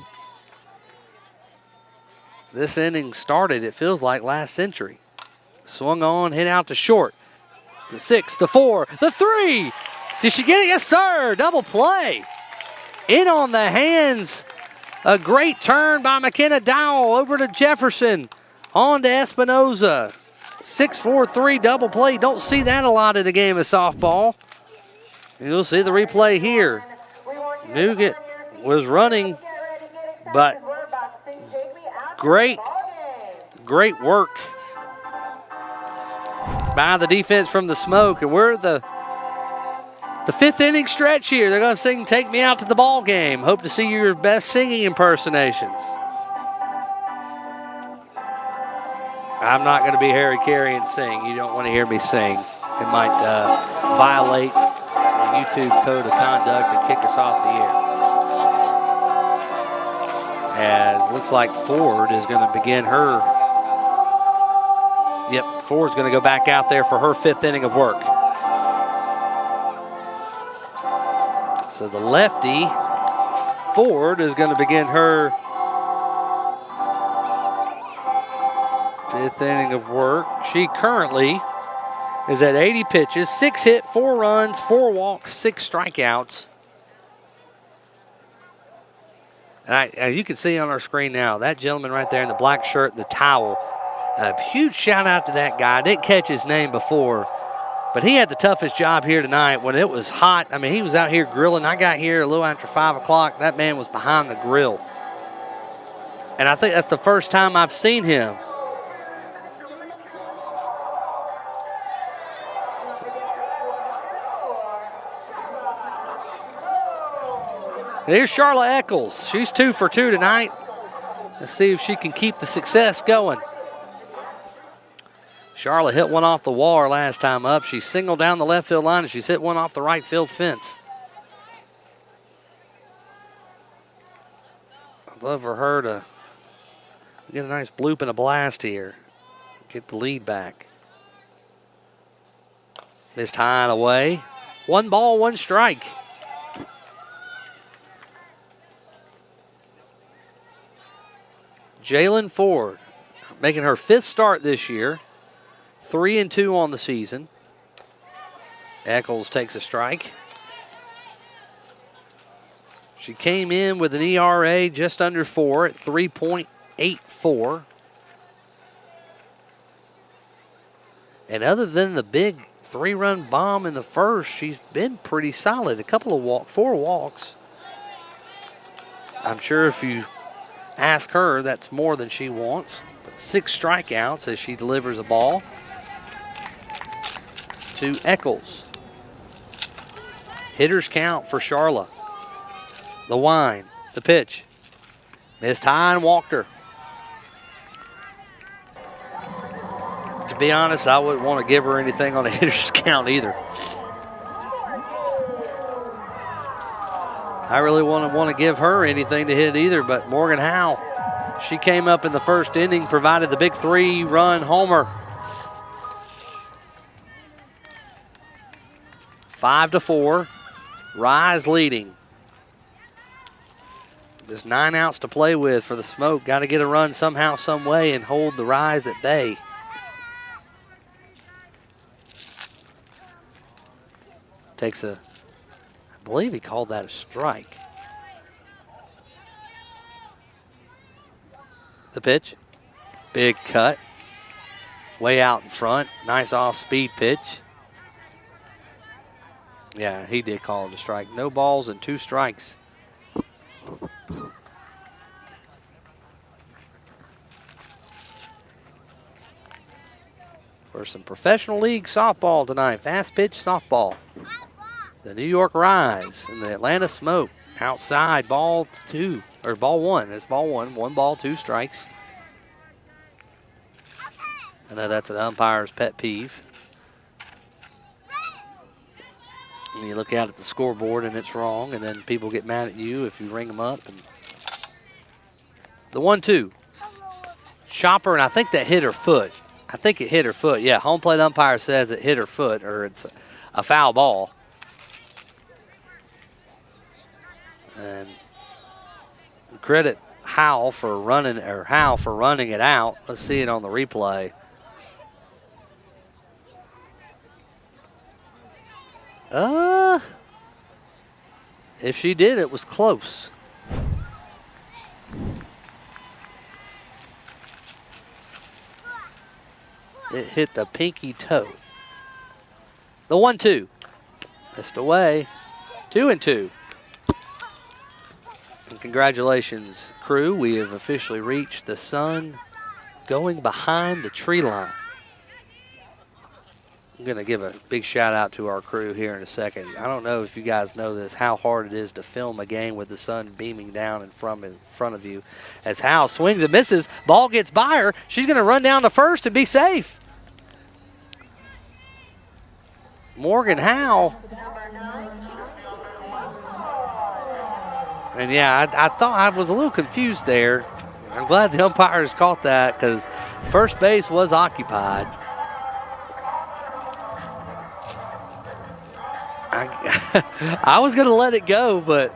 This inning started, it feels like, last century. Swung on, hit out to short. The 6, the 4, the 3. Did she get it? Yes, sir. Double play. In on the hands. A great turn by McKenna Dowell over to Jefferson. On to Espinoza. 6-4-3 double play. Don't see that a lot in the game of softball. You'll see the replay here. Nugent was running, but great work by the defense from the Smoke. And we're the 5th inning stretch here. They're going to sing "Take Me Out to the Ball Game." Hope to see your best singing impersonations. I'm not going to be Harry Carey and sing. You don't want to hear me sing. It might violate the YouTube code of conduct and kick us off the air. As looks like Ford is going to begin her. Yep, Ford's going to go back out there for her 5th inning of work. So the lefty, Ford, is going to begin her 5th inning of work. She currently is at 80 pitches, 6 hit, 4 runs, 4 walks, 6 strikeouts. And you can see on our screen now, that gentleman right there in the black shirt, the towel. A huge shout out to that guy. I didn't catch his name before, but he had the toughest job here tonight when it was hot. I mean, he was out here grilling. I got here a little after 5 o'clock. That man was behind the grill. And I think that's the first time I've seen him. Here's Charlotte Eccles. She's 2 for 2 tonight. Let's see if she can keep the success going. Charlotte hit one off the wall her last time up. She singled down the left field line, and she's hit one off the right field fence. I'd love for her to get a nice bloop and a blast here. Get the lead back. Missed high and away. 1 ball, 1 strike. Jalen Ford making her 5th start this year. 3-2 on the season. Eccles takes a strike. She came in with an ERA just under 4 at 3.84. And other than the big 3-run bomb in the first, she's been pretty solid. A couple of 4 walks. I'm sure if you ask her, that's more than she wants. But 6 strikeouts as she delivers a ball to Eccles. Hitters count for Charla. The wind, the pitch. Missed high and walked her. To be honest, I wouldn't want to give her anything on a hitter's count either. I really wouldn't want to give her anything to hit either, but Morgan Howe, she came up in the first inning, provided the big 3-run homer. 5-4, Rise leading. Just 9 outs to play with for the Smoke. Got to get a run somehow, some way, and hold the Rise at bay. Takes a, I believe he called that a strike. The pitch, big cut, way out in front. Nice off-speed pitch. Yeah, he did call it a strike. No balls and 2 strikes. For some professional league softball tonight, fast pitch softball. The New York Rise and the Atlanta Smoke outside, ball 2, or ball 1. It's ball 1, 1 ball, 2 strikes. I know that's an umpire's pet peeve. And you look out at the scoreboard and it's wrong, and then people get mad at you if you ring them up. And the 1-2. Chopper, and I think that hit her foot. I think it hit her foot. Yeah, home plate umpire says it hit her foot, or it's a foul ball. And credit Howe for running it out. Let's see it on the replay. If she did, it was close. It hit the pinky toe. The 1-2. Missed away. 2-2. And congratulations, crew. We have officially reached the sun going behind the tree line. I'm going to give a big shout out to our crew here in a second. I don't know if you guys know this, how hard it is to film a game with the sun beaming down in front of you. As Howe swings and misses, ball gets by her. She's going to run down to first and be safe. Morgan Howe. And yeah, I thought I was a little confused there. I'm glad the umpires caught that because first base was occupied. I was going to let it go, but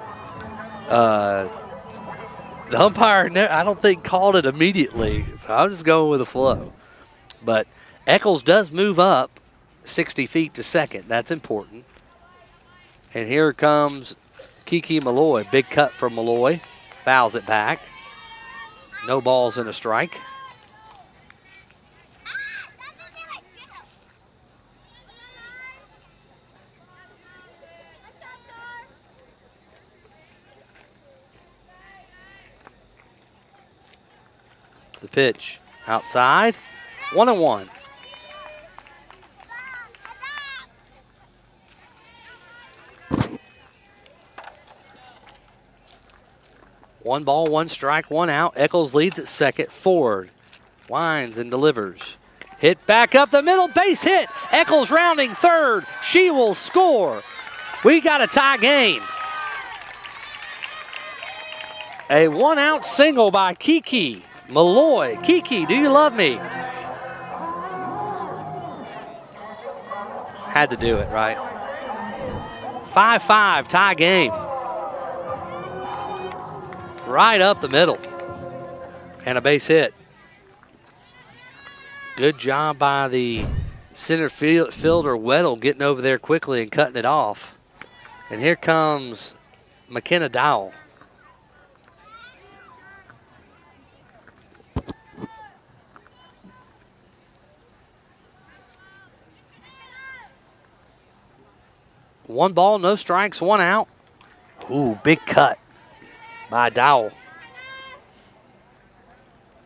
the umpire, I don't think, called it immediately. So I was just going with the flow. But Eccles does move up 60 feet to second. That's important. And here comes Kiki Malloy. Big cut from Malloy. Fouls it back. No balls and a strike. The pitch outside. 1-1. One ball, 1 strike, 1 out. Eccles leads at second. Ford winds and delivers. Hit back up the middle, base hit. Eccles rounding third. She will score. We got a tie game. A 1-out single by Kiki Malloy. Kiki, do you love me? Had to do it, right? 5-5, tie game. Right up the middle. And a base hit. Good job by the center fielder, Weddle, getting over there quickly and cutting it off. And here comes McKenna Dowell. One ball, no strikes, 1 out. Ooh, big cut by Dowell.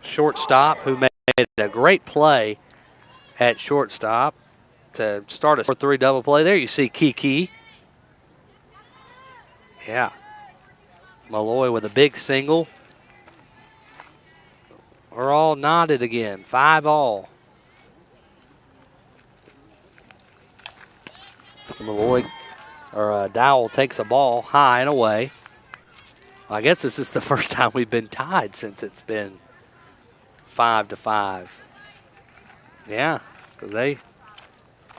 Shortstop, who made a great play at shortstop to start a 4-3 double play. There you see Kiki. Yeah. Malloy with a big single. We're all knotted again. 5 all. Malloy, or Dowell takes a ball high and away. I guess this is the first time we've been tied since it's been 5-5. Yeah, because they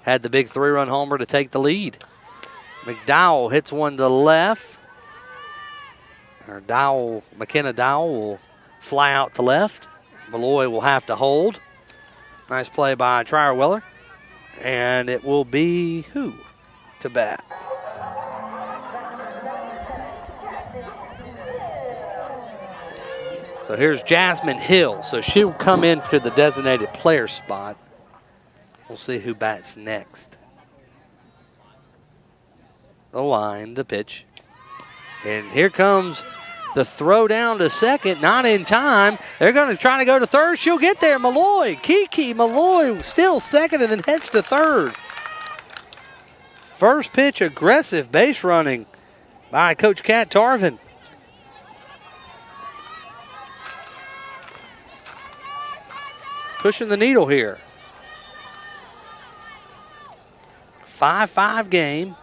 had the big 3-run homer to take the lead. McDowell hits one to the left. Or McKenna Dowell will fly out to left. Malloy will have to hold. Nice play by Trier-Weller. And it will be who to bat? So here's Jasmine Hill. So she'll come in to the designated player spot. We'll see who bats next. The line, the pitch. And here comes the throw down to second, not in time. They're going to try to go to third. She'll get there. Kiki Malloy still second and then heads to third. First pitch, aggressive base running by Coach Kat Tarvin. Pushing the needle here. 5-5 game.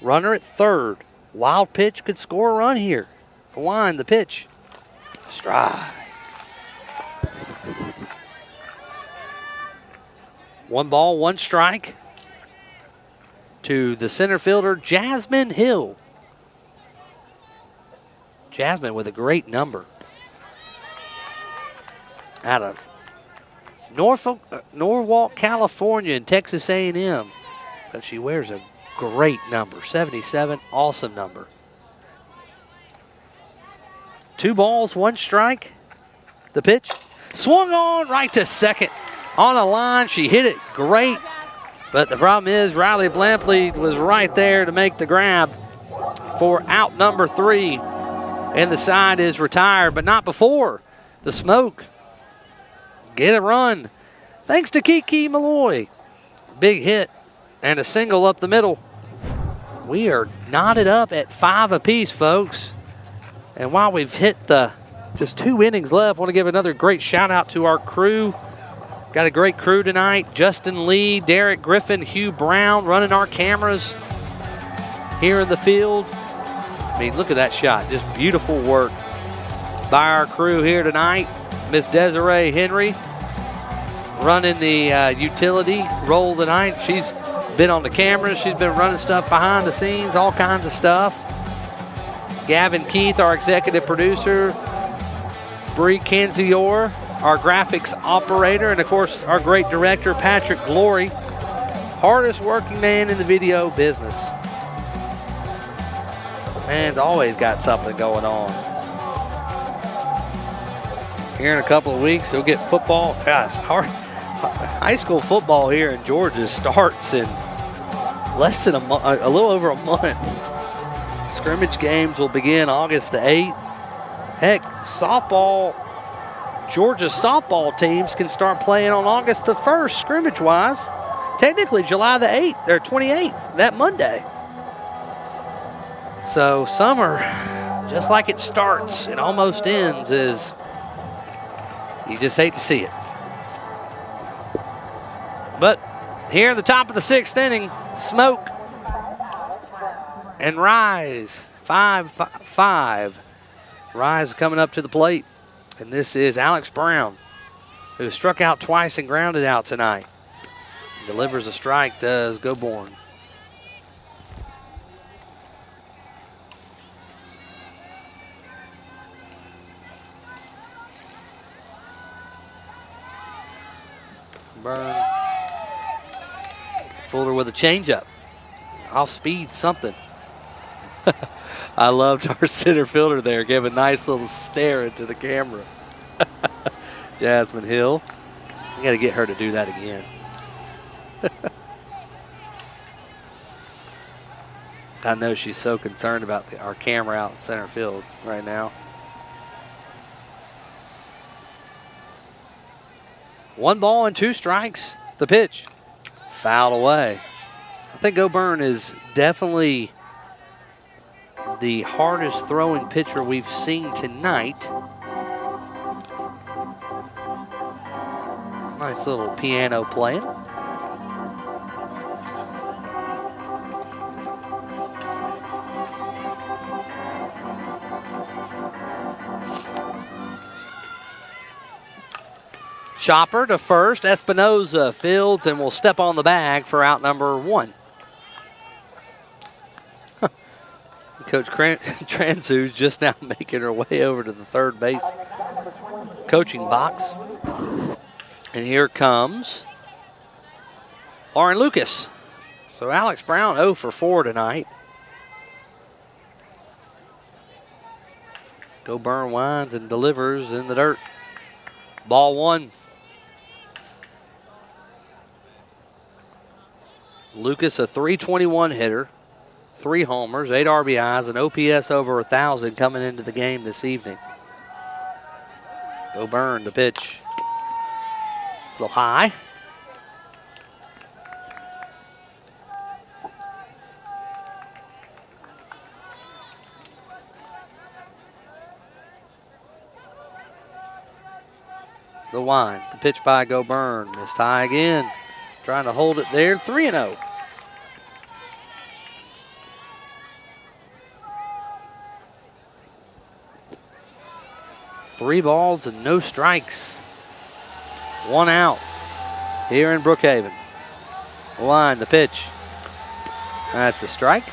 Runner at third. Wild pitch could score a run here. The line, the pitch. Strike. 1 ball, 1 strike to the center fielder, Jasmine Hill. Jasmine with a great number. Out of Norwalk, California, and Texas A&M. But she wears a great number, 77, awesome number. 2 balls, 1 strike. The pitch swung on right to second. On a line, she hit it great. But the problem is Riley Blampley was right there to make the grab for out number 3. And the side is retired, but not before the Smoke get a run. Thanks to Kiki Malloy. Big hit and a single up the middle. We are knotted up at 5 apiece, folks. And while we've hit just 2 innings left, I want to give another great shout out to our crew. Got a great crew tonight. Justin Lee, Derek Griffin, Hugh Brown running our cameras here in the field. I mean, look at that shot. Just beautiful work by our crew here tonight. Miss Desiree Henry running the utility role tonight. She's been on the cameras. She's been running stuff behind the scenes, all kinds of stuff. Gavin Keith, our executive producer. Bree Canzior, our graphics operator. And, of course, our great director, Patrick Glory. Hardest working man in the video business. Man's always got something going on. Here in a couple of weeks, he'll get football. Gosh, high school football here in Georgia starts in less than a little over a month. Scrimmage games will begin August the 8th. Heck, softball, Georgia softball teams can start playing on August the 1st, scrimmage-wise. Technically, July the 8th, or 28th, that Monday. So summer, just like it starts, it almost ends, is you just hate to see it. But here in the top of the 6th inning, Smoke and Rise, 5-5. Rise coming up to the plate. And this is Alex Brown, who struck out twice and grounded out tonight. Delivers a strike, does Goborn. Burn. Fuller with a changeup. Off speed, something. I loved our center fielder there. Gave a nice little stare into the camera. Jasmine Hill. We got to get her to do that again. I know she's so concerned about our camera out in center field right now. 1 ball and 2 strikes. The pitch. Fouled away. I think Goburn is definitely the hardest throwing pitcher we've seen tonight. Nice little piano playing. Chopper to first. Espinoza fields and will step on the bag for out number 1. Coach Transu's just now making her way over to the third base coaching box. And here comes Lauren Lucas. So Alex Brown 0 for 4 tonight. Goburn winds and delivers in the dirt. Ball 1. Lucas, a .321 hitter, 3 homers, 8 RBIs, an OPS over 1,000 coming into the game this evening. Goburn to pitch. A little high. The wind, the pitch by Goburn. Missed high again. Trying to hold it there, 3-0. Three balls and no strikes. 1 out here in Brookhaven. Line, the pitch. That's a strike.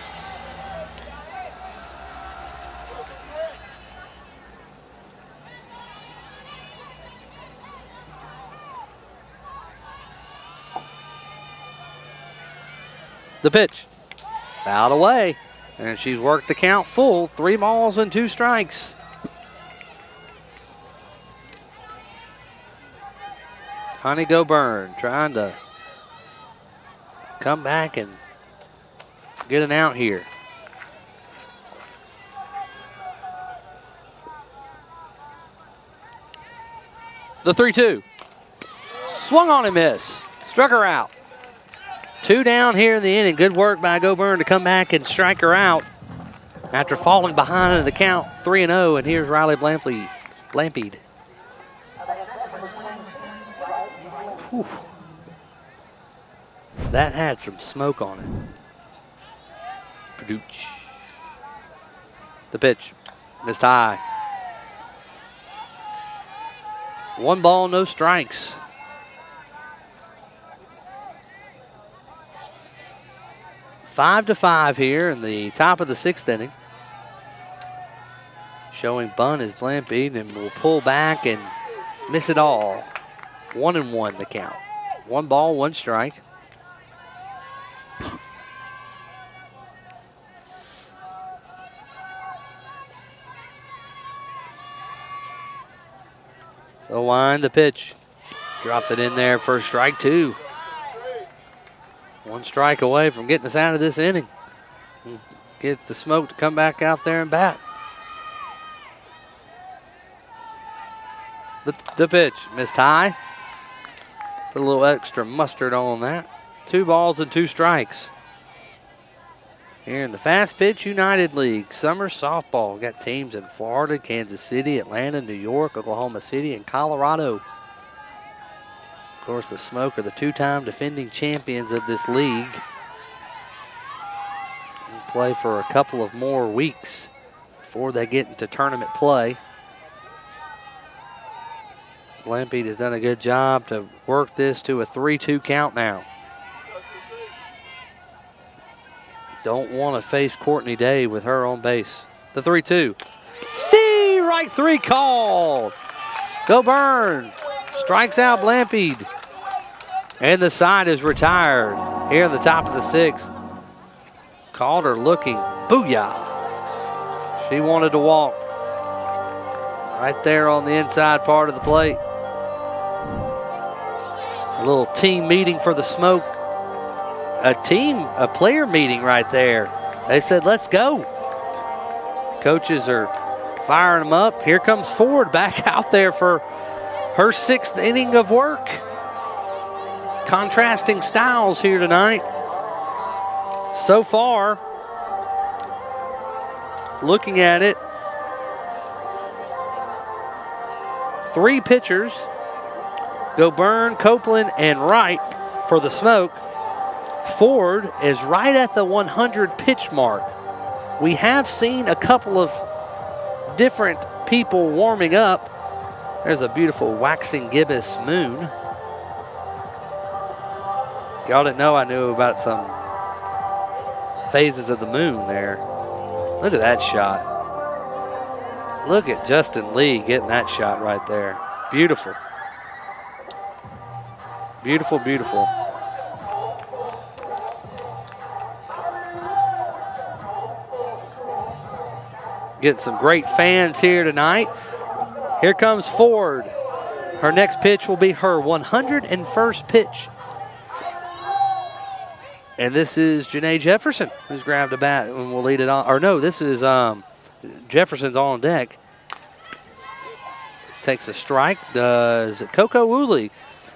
The pitch. Fouled away. And she's worked the count full. 3 balls and 2 strikes. Honey Goburn trying to come back and get an out here. The 3-2. Swung on and missed. Struck her out. 2 down here in the inning. Good work by Goburn to come back and strike her out after falling behind in the count 3-0. And here's Riley Blampied. Whew. That had some smoke on it. Padooch. The pitch. Missed high. 1 ball, no strikes. Five to 5 here in the top of the 6th inning. Showing bunt is Blampied and will pull back and miss it all. 1-1 the count. 1 ball, 1 strike. The wind, the pitch. Dropped it in there for strike 2. 1 strike away from getting us out of this inning. Get the smoke to come back out there and bat. The pitch. Missed high. Put a little extra mustard on that. 2 balls and 2 strikes. Here in the Fast Pitch United League, summer softball. Got teams in Florida, Kansas City, Atlanta, New York, Oklahoma City, and Colorado. Of course, the Smoke are the 2-time defending champions of this league. They'll play for a couple of more weeks before they get into tournament play. Blampied has done a good job to work this to a 3-2 count now. Don't want to face Courtney Day with her on base. The 3-2. Steve, right 3 called. Goburn strikes out Blampied. And the side is retired here in the top of the 6th. Called her looking. Booyah. She wanted to walk. Right there on the inside part of the plate. A little team meeting for the Smoke. A player meeting right there. They said, let's go. Coaches are firing them up. Here comes Ford back out there for her 6th inning of work. Contrasting styles here tonight. So far, looking at it, 3 pitchers go Byrne, Copeland, and Wright for the Smoke. Ford is right at the 100 pitch mark. We have seen a couple of different people warming up. There's a beautiful waxing gibbous moon. Y'all didn't know I knew about some phases of the moon there. Look at that shot. Look at Justin Lee getting that shot right there. Beautiful. Beautiful, beautiful. Getting some great fans here tonight. Here comes Ford. Her next pitch will be her 101st pitch. And this is Janae Jefferson, who's grabbed a bat and will lead it on. Or no, this is Jefferson's on deck. Takes a strike. Does Coco Woolley,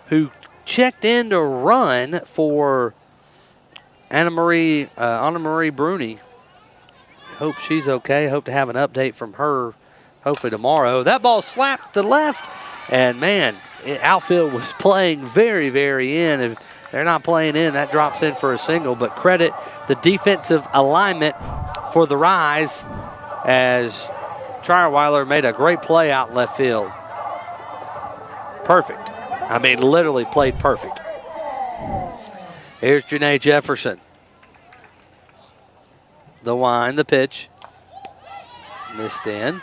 who checked in to run for Anna Marie Bruni. Hope she's okay. Hope to have an update from her hopefully tomorrow. That ball slapped to left. And, man, outfield was playing very, very in. If they're not playing in, that drops in for a single. But credit the defensive alignment for the Rise as Trierweiler made a great play out in left field. Perfect. I mean, literally played perfect. Here's Janae Jefferson. The wind, the pitch. Missed in.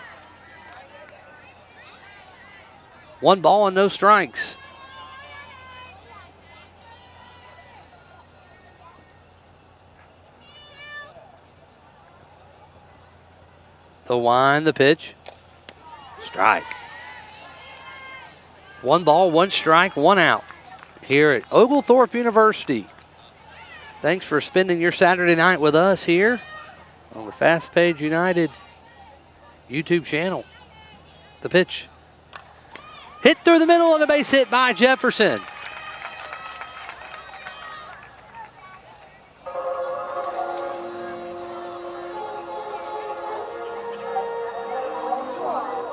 1 ball and no strikes. The wind, the pitch. Strike. 1 ball, 1 strike, 1 out here at Oglethorpe University. Thanks for spending your Saturday night with us here on the Fast Page United YouTube channel. The pitch. Hit through the middle and a base hit by Jefferson.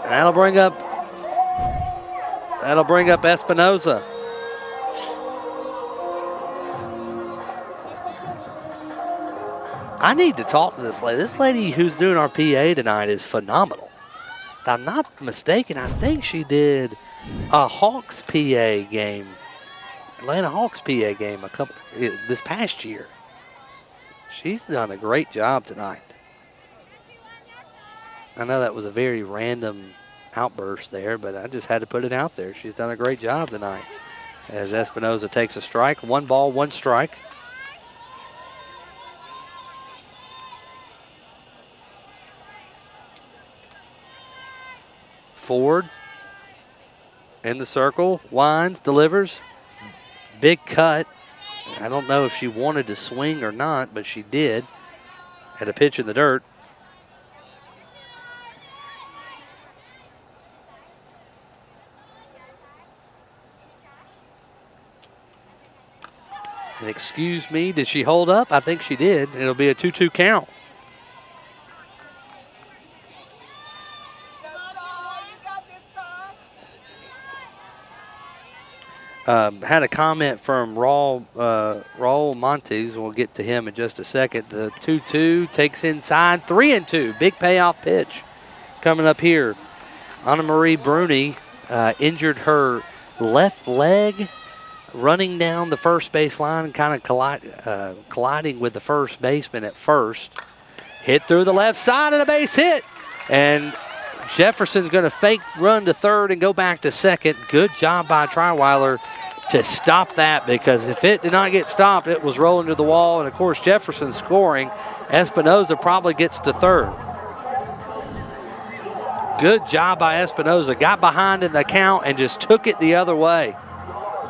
And that'll bring up Espinoza. I need to talk to this lady. This lady who's doing our PA tonight is phenomenal. If I'm not mistaken, I think she did a Hawks PA game, Atlanta Hawks PA game this past year. She's done a great job tonight. I know that was a very random outburst there, but I just had to put it out there. She's done a great job tonight. As Espinoza takes a strike, 1 ball, 1 strike. Ford in the circle, winds, delivers. Big cut. I don't know if she wanted to swing or not, but she did. Had a pitch in the dirt. And excuse me, did she hold up? I think she did. It'll be a 2-2 count. Had a comment from Raul Montes. We'll get to him in just a second. The 2-2 takes inside, 3-2. Big payoff pitch coming up here. Anna Marie Bruni injured her left leg running down the first base line and kind of colliding with the first baseman at first. Hit through the left side and a base hit. And Jefferson's going to fake run to third and go back to second. Good job by Trierweiler to stop that, because if it did not get stopped, it was rolling to the wall. And, of course, Jefferson scoring. Espinoza probably gets to third. Good job by Espinoza. Got behind in the count and just took it the other way.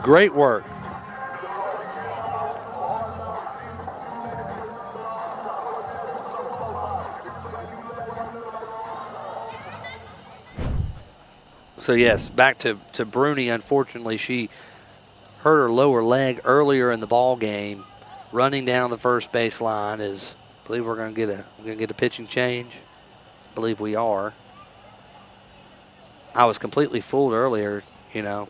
Great work. So, yes, back to Bruni. Unfortunately, she hurt her lower leg earlier in the ball game, running down the first base line. I believe we're going to get a pitching change. believe we are. I was completely fooled earlier, you know.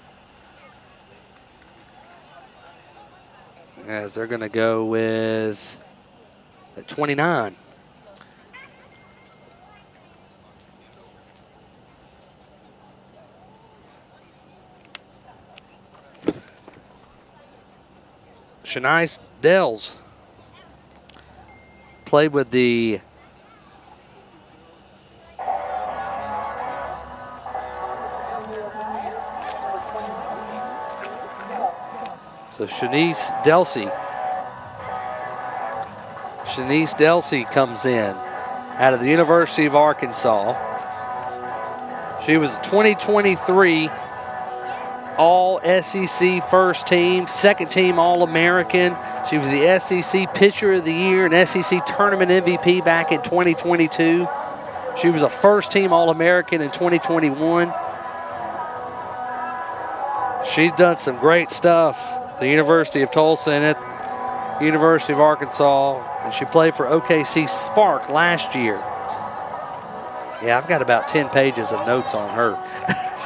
As they're going to go with 29. Shanice Dells played with the Shanice Delsey comes in out of the University of Arkansas. She was 2023 All-SEC first team, second team All-American. She was the SEC Pitcher of the Year and SEC Tournament MVP back in 2022. She was a first team All-American in 2021. She's done some great stuff at the University of Tulsa and at the University of Arkansas. And she played for OKC Spark last year. Yeah, I've got about 10 pages of notes on her.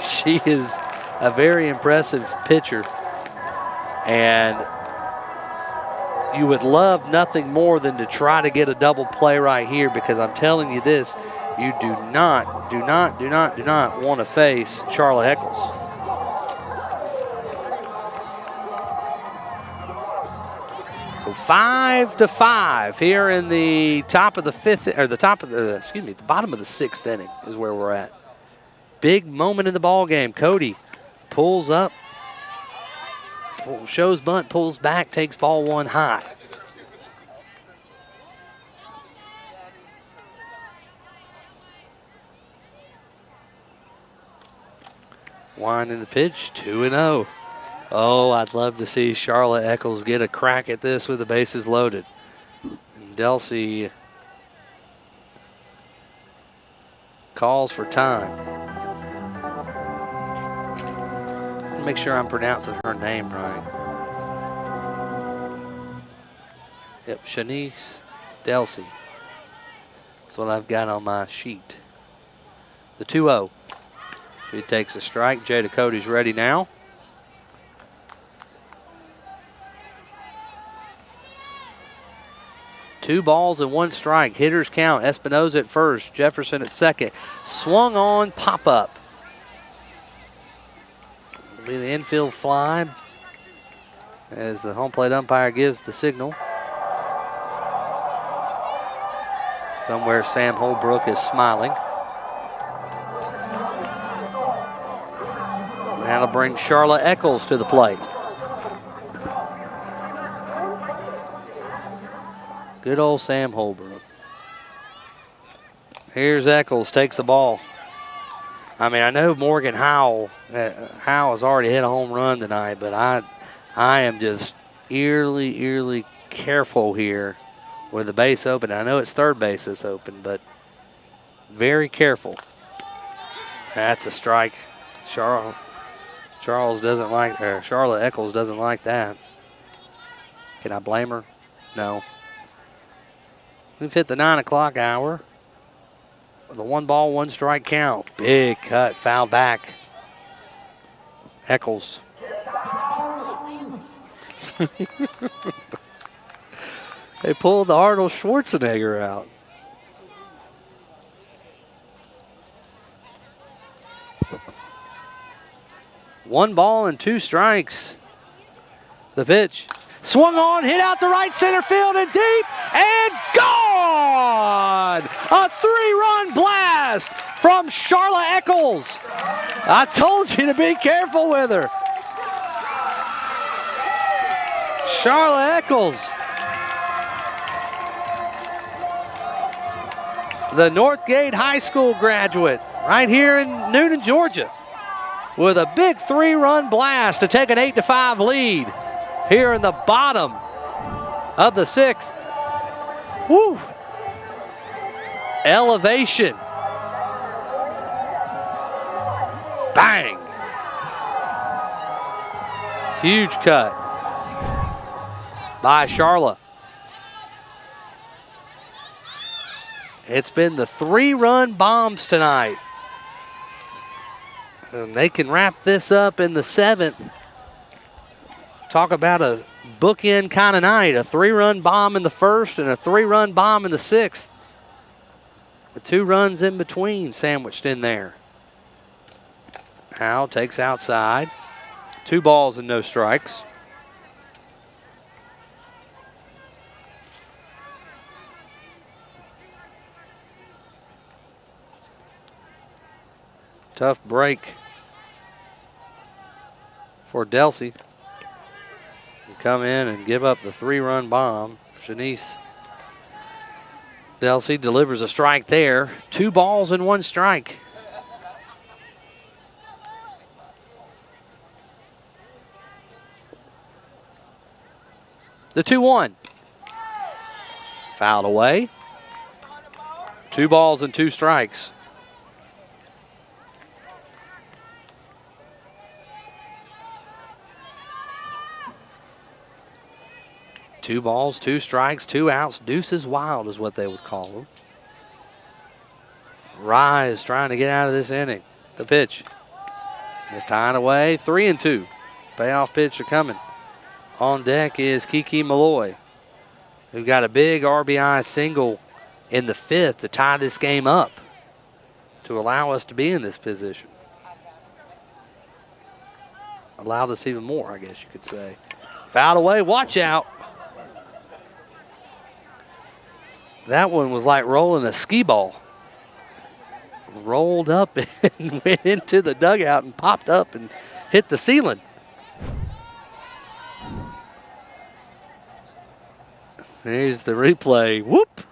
She is a very impressive pitcher. And you would love nothing more than to try to get a double play right here, because I'm telling you this, you do not want to face Charlotte Eccles. So 5-5 here in the top of the fifth, or the bottom of the sixth inning is where we're at. Big moment in the ball game. Cody pulls up, shows bunt, pulls back, takes ball one high. Winding the pitch, 2-0. Oh, I'd love to see Charlotte Eccles get a crack at this with the bases loaded. And Delsey calls for time. Make sure I'm pronouncing her name right. Yep, Shanice Delsey. That's what I've got on my sheet. The 2-0. She takes a strike. Jada Cody's ready now. Two balls and one strike. Hitters count. Espinoza at first. Jefferson at second. Swung on, pop up. It'll be the infield fly as the home plate umpire gives the signal. Somewhere Sam Holbrook is smiling. That'll bring Charlotte Eccles to the plate. Good old Sam Holbrook. Here's Eccles, takes the ball. I mean, I know Morgan Howell has already hit a home run tonight, but I am just eerily careful here with the base open. I know it's third base that's open, but very careful. That's a strike. Charlotte Eccles doesn't like that. Can I blame her? No. We've hit the 9 o'clock hour with a 1-ball, 1-strike count. Big cut, foul back. Eccles. They pulled the Arnold Schwarzenegger out. One ball and 2 strikes. The pitch. Swung on, hit out to right center field and deep, and gone! A 3-run blast from Charlotte Eccles. I told you to be careful with her. Charlotte Eccles. The Northgate High School graduate right here in Newnan, Georgia, with a big 3-run blast to take an 8-5 lead here in the bottom of the 6th. Woo! Elevation. Bang! Huge cut by Charlotte. It's been the 3-run bombs tonight. And they can wrap this up in the 7th. Talk about a bookend kind of night. A 3-run bomb in the 1st and a 3-run bomb in the 6th. The 2 runs in between sandwiched in there. Howell takes outside. 2 balls and no strikes. Tough break for Delsey. Come in and give up the 3-run bomb. Shanice Delsey delivers a strike there. 2 balls and 1 strike. The 2-1. Fouled away. 2 balls and 2 strikes. Two balls, 2 strikes, 2 outs. Deuces wild is what they would call them. Rise trying to get out of this inning. The pitch. It's tying away. 3-2. Payoff pitch are coming. On deck is Kiki Malloy, who got a big RBI single in the 5th to tie this game up to allow us to be in this position. Allowed us even more, I guess you could say. Fouled away. Watch out. That one was like rolling a skee ball. Rolled up and went into the dugout and popped up and hit the ceiling. Here's the replay. Whoop.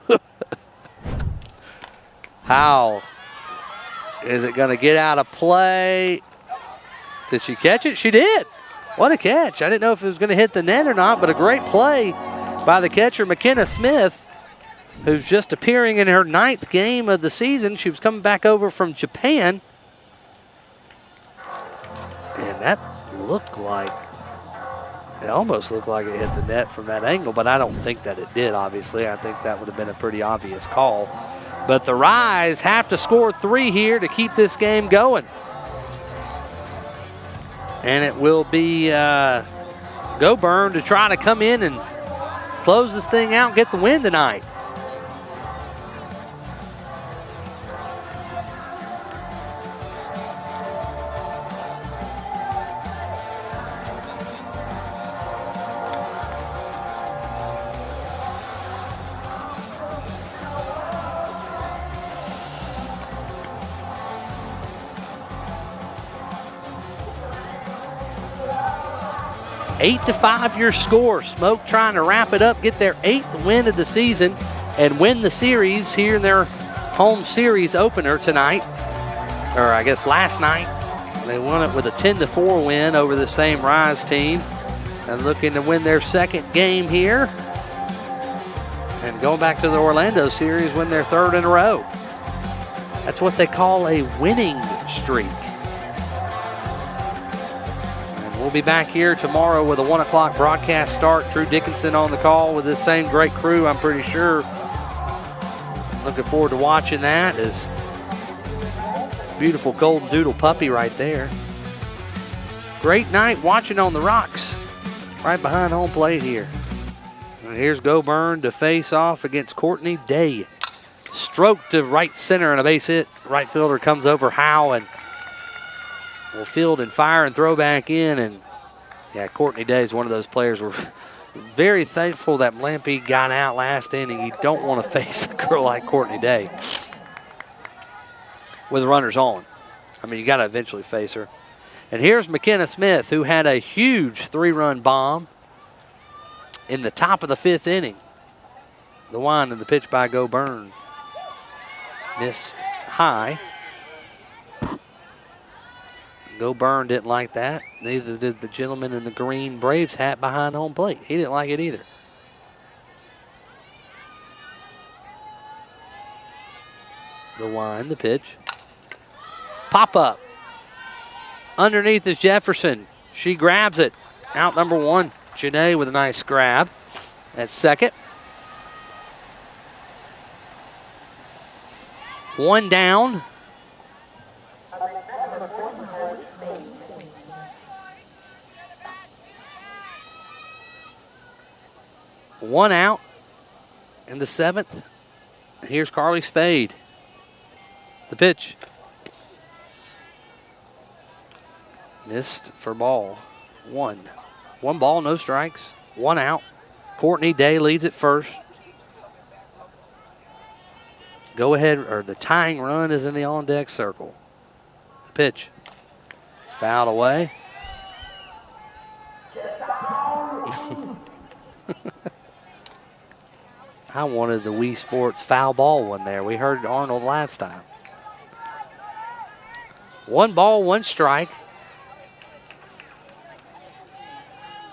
How is it going to get out of play? Did she catch it? She did. What a catch. I didn't know if it was going to hit the net or not, but a great play by the catcher, McKenna Smith, who's just appearing in her 9th game of the season. She was coming back over from Japan. And that looked like, it almost looked like it hit the net from that angle, but I don't think that it did, obviously. I think that would have been a pretty obvious call. But the Rise have to score 3 here to keep this game going. And it will be Goburn to try to come in and close this thing out and get the win tonight. 8-5 your score. Smoke trying to wrap it up, get their 8th win of the season, and win the series here in their home series opener tonight, or I guess last night. They won it with a 10-4 win over the same Rise team, and looking to win their 2nd game here. And going back to the Orlando series, win their 3rd in a row. That's what they call a winning streak. We'll be back here tomorrow with a 1 o'clock broadcast start. Drew Dickinson on the call with this same great crew, I'm pretty sure. Looking forward to watching that. Is beautiful golden doodle puppy right there. Great night watching on the rocks right behind home plate here. And here's Goburn to face off against Courtney Day. Stroke to right center and a base hit. Right fielder comes over Howe and will field and fire and throw back in. And yeah, Courtney Day is one of those players we're very thankful that Blampy got out last inning. You don't want to face a girl like Courtney Day with runners on. I mean, you got to eventually face her. And here's McKenna Smith, who had a huge 3-run bomb in the top of the 5th inning. The wind and the pitch by Goburn. Missed high. Goburn didn't like that. Neither did the gentleman in the green Braves hat behind home plate. He didn't like it either. The wind, the pitch. Pop up. Underneath is Jefferson. She grabs it. Out number 1. Janae with a nice grab at second. One down. One out in the 7th. Here's Carly Spade. The pitch. Missed for ball. One. One ball, no strikes. One out. Courtney Day leads at first. Go ahead, or the tying run is in the on-deck circle. The pitch. Fouled away. I wanted the Wii Sports foul ball one there. We heard Arnold last time. 1 ball, 1 strike.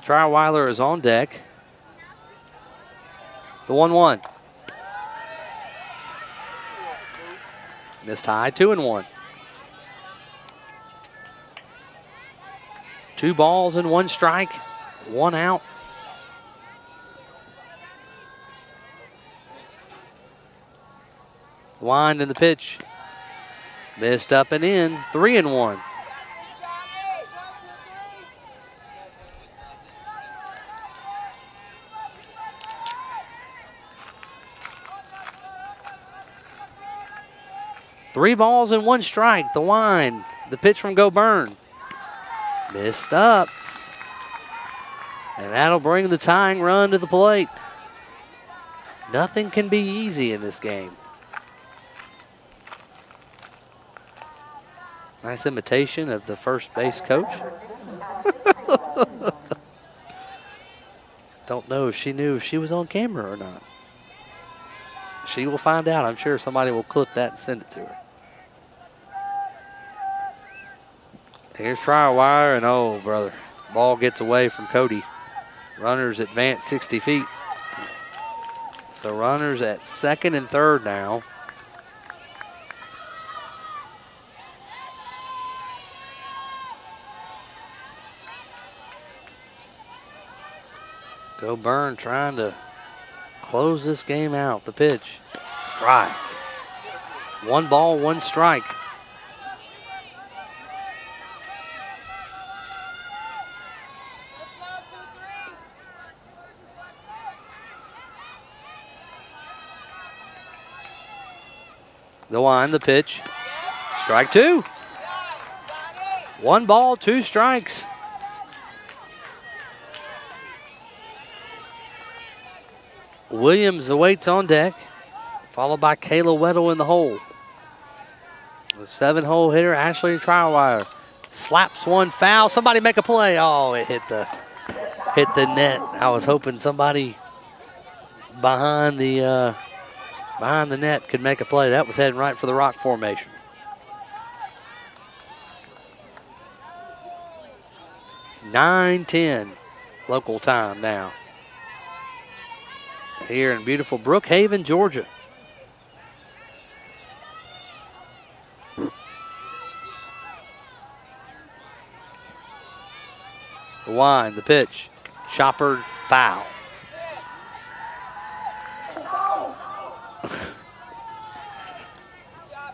Trierweiler is on deck. The 1-1. Missed high, 2-1. 2 balls and 1 strike, 1 out. Wind in the pitch. Missed up and in, 3-1. Three balls and 1 strike. The wind. The pitch from Go Burn. Missed up. And that'll bring the tying run to the plate. Nothing can be easy in this game. Nice imitation of the first base coach. Don't know if she knew if she was on camera or not. She will find out. I'm sure somebody will clip that and send it to her. Here's Trierweiler, and oh, brother. Ball gets away from Cody. Runners advance 60 feet. So runners at 2nd and 3rd now. Go Burn trying to close this game out. The pitch. Strike. 1 ball, 1 strike. The wind, the pitch. Strike 2. 1 ball, 2 strikes. Williams awaits on deck, followed by Kayla Weddle in the hole. The 7-hole hitter, Ashley Trierweiler, slaps one foul. Somebody make a play. Oh, it hit the net. I was hoping somebody behind the net could make a play. That was heading right for the rock formation. (9:10) local time now. Here in beautiful Brookhaven, Georgia. The wind, the pitch, chopper, foul.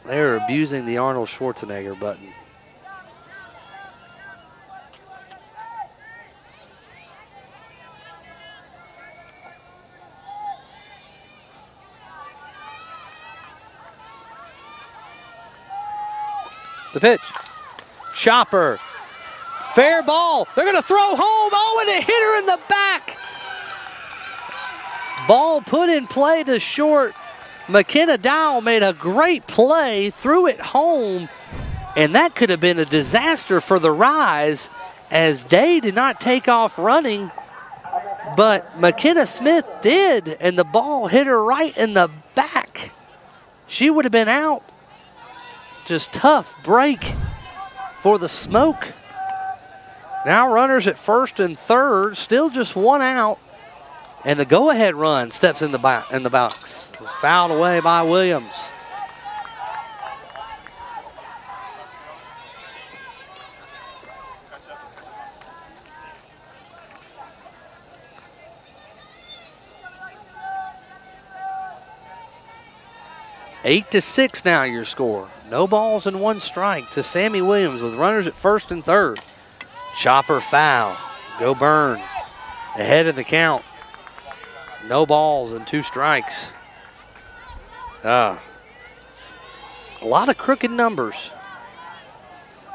They're abusing the Arnold Schwarzenegger button. The pitch. Chopper. Fair ball. They're going to throw home. Oh, and it hit her in the back. Ball put in play to short. McKenna Dowell made a great play, threw it home, and that could have been a disaster for the Rise as Day did not take off running, but McKenna Smith did, and the ball hit her right in the back. She would have been out. Just tough break for the Smoke. Now runners at 1st and 3rd, still just 1 out. And the go-ahead run steps in the box. It's fouled away by Williams. 8-6 now your score. No balls and 1 strike to Sammy Williams with runners at first and third. Chopper foul. Go Burn. Ahead of the count. No balls and 2 strikes. A lot of crooked numbers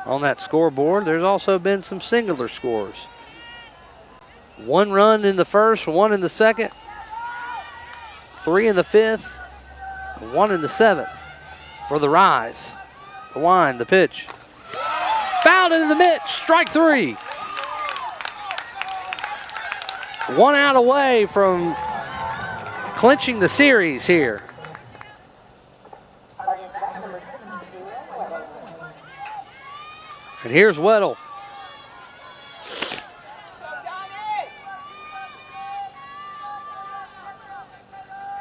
on that scoreboard. There's also been some singular scores. 1 run in the first, 1 in the second, 3 in the fifth, 1 in the seventh for the Rise. The wind, the pitch. Fouled into the mitt, strike 3. 1 out away from clinching the series here. And here's Weddle.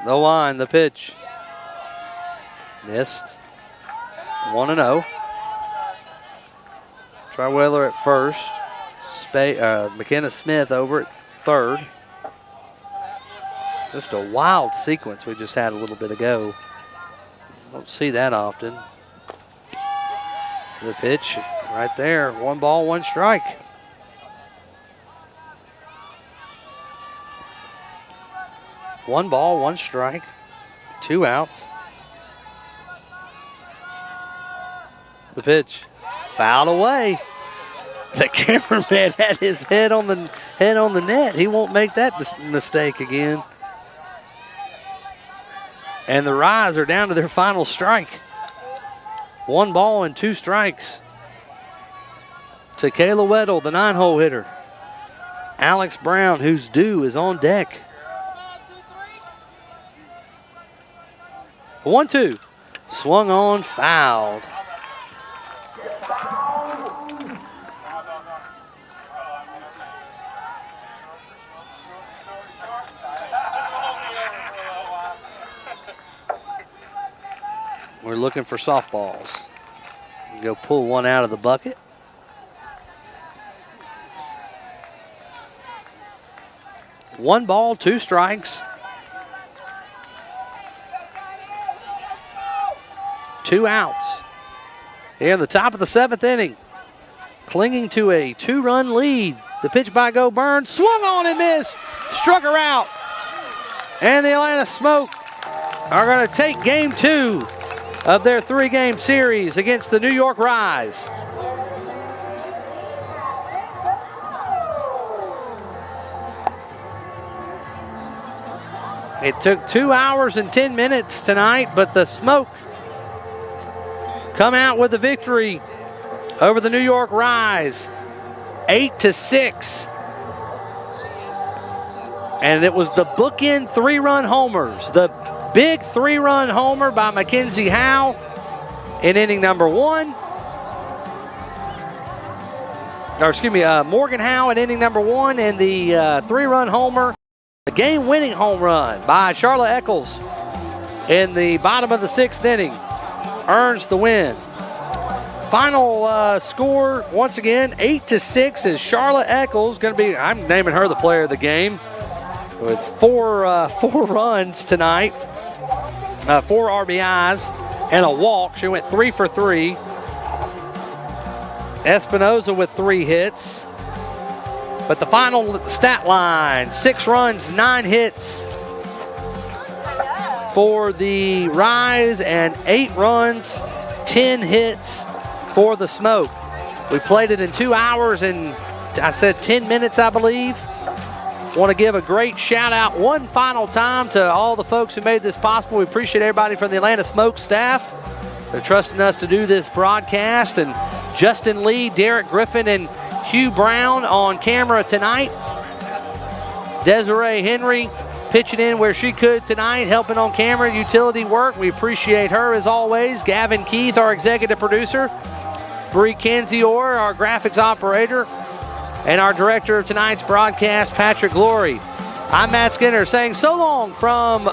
The line, the pitch. Missed. 1-0. Triweller at first. McKenna Smith over at third. Just a wild sequence we just had a little bit ago. Don't see that often. The pitch right there. 1 ball, 1 strike. One ball, 1 strike, 2 outs. The pitch, fouled away. The cameraman had his head on the net. He won't make that mistake again. And the Rise are down to their final strike. 1 ball and 2 strikes to Kayla Weddle, the 9-hole hitter. Alex Brown, who's due, is on deck. 1-2. Swung on, fouled. We're looking for softballs. Go pull one out of the bucket. One ball, 2 strikes. 2 outs. Here in the top of the 7th inning. Clinging to a 2-run lead. The pitch by Go Burn. Swung on and missed. Struck her out. And the Atlanta Smoke are going to take game 2 of their 3-game series against the New York Rise. It took 2 hours and 10 minutes tonight, but the Smoke come out with the victory over the New York Rise, 8-6. And it was the bookend 3-run homers. The big 3-run homer by Mackenzie Howe in inning number 1. Morgan Howe in inning number 1, and the 3-run homer, the game-winning home run by Charlotte Eccles in the bottom of the 6th inning earns the win. Final score, once again, 8-6 is Charlotte Eccles going to be, I'm naming her the player of the game, with four runs tonight, 4 RBIs, and a walk. She went 3 for 3. Espinoza with 3 hits. But the final stat line, 6 runs, 9 hits for the Rise, and 8 runs, 10 hits for the Smoke. We played it in 2 hours and I said 10 minutes, I believe. Want to give a great shout out one final time to all the folks who made this possible. We appreciate everybody from the Atlanta Smoke staff. They're trusting us to do this broadcast. And Justin Lee, Derek Griffin, and Hugh Brown on camera tonight. Desiree Henry pitching in where she could tonight, helping on camera, utility work. We appreciate her as always. Gavin Keith, our executive producer. Bree Kenzior, our graphics operator. And our director of tonight's broadcast, Patrick Glory. I'm Matt Skinner saying so long from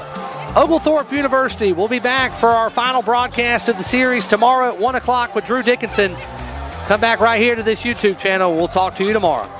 Oglethorpe University. We'll be back for our final broadcast of the series tomorrow at 1 o'clock with Drew Dickinson. Come back right here to this YouTube channel. We'll talk to you tomorrow.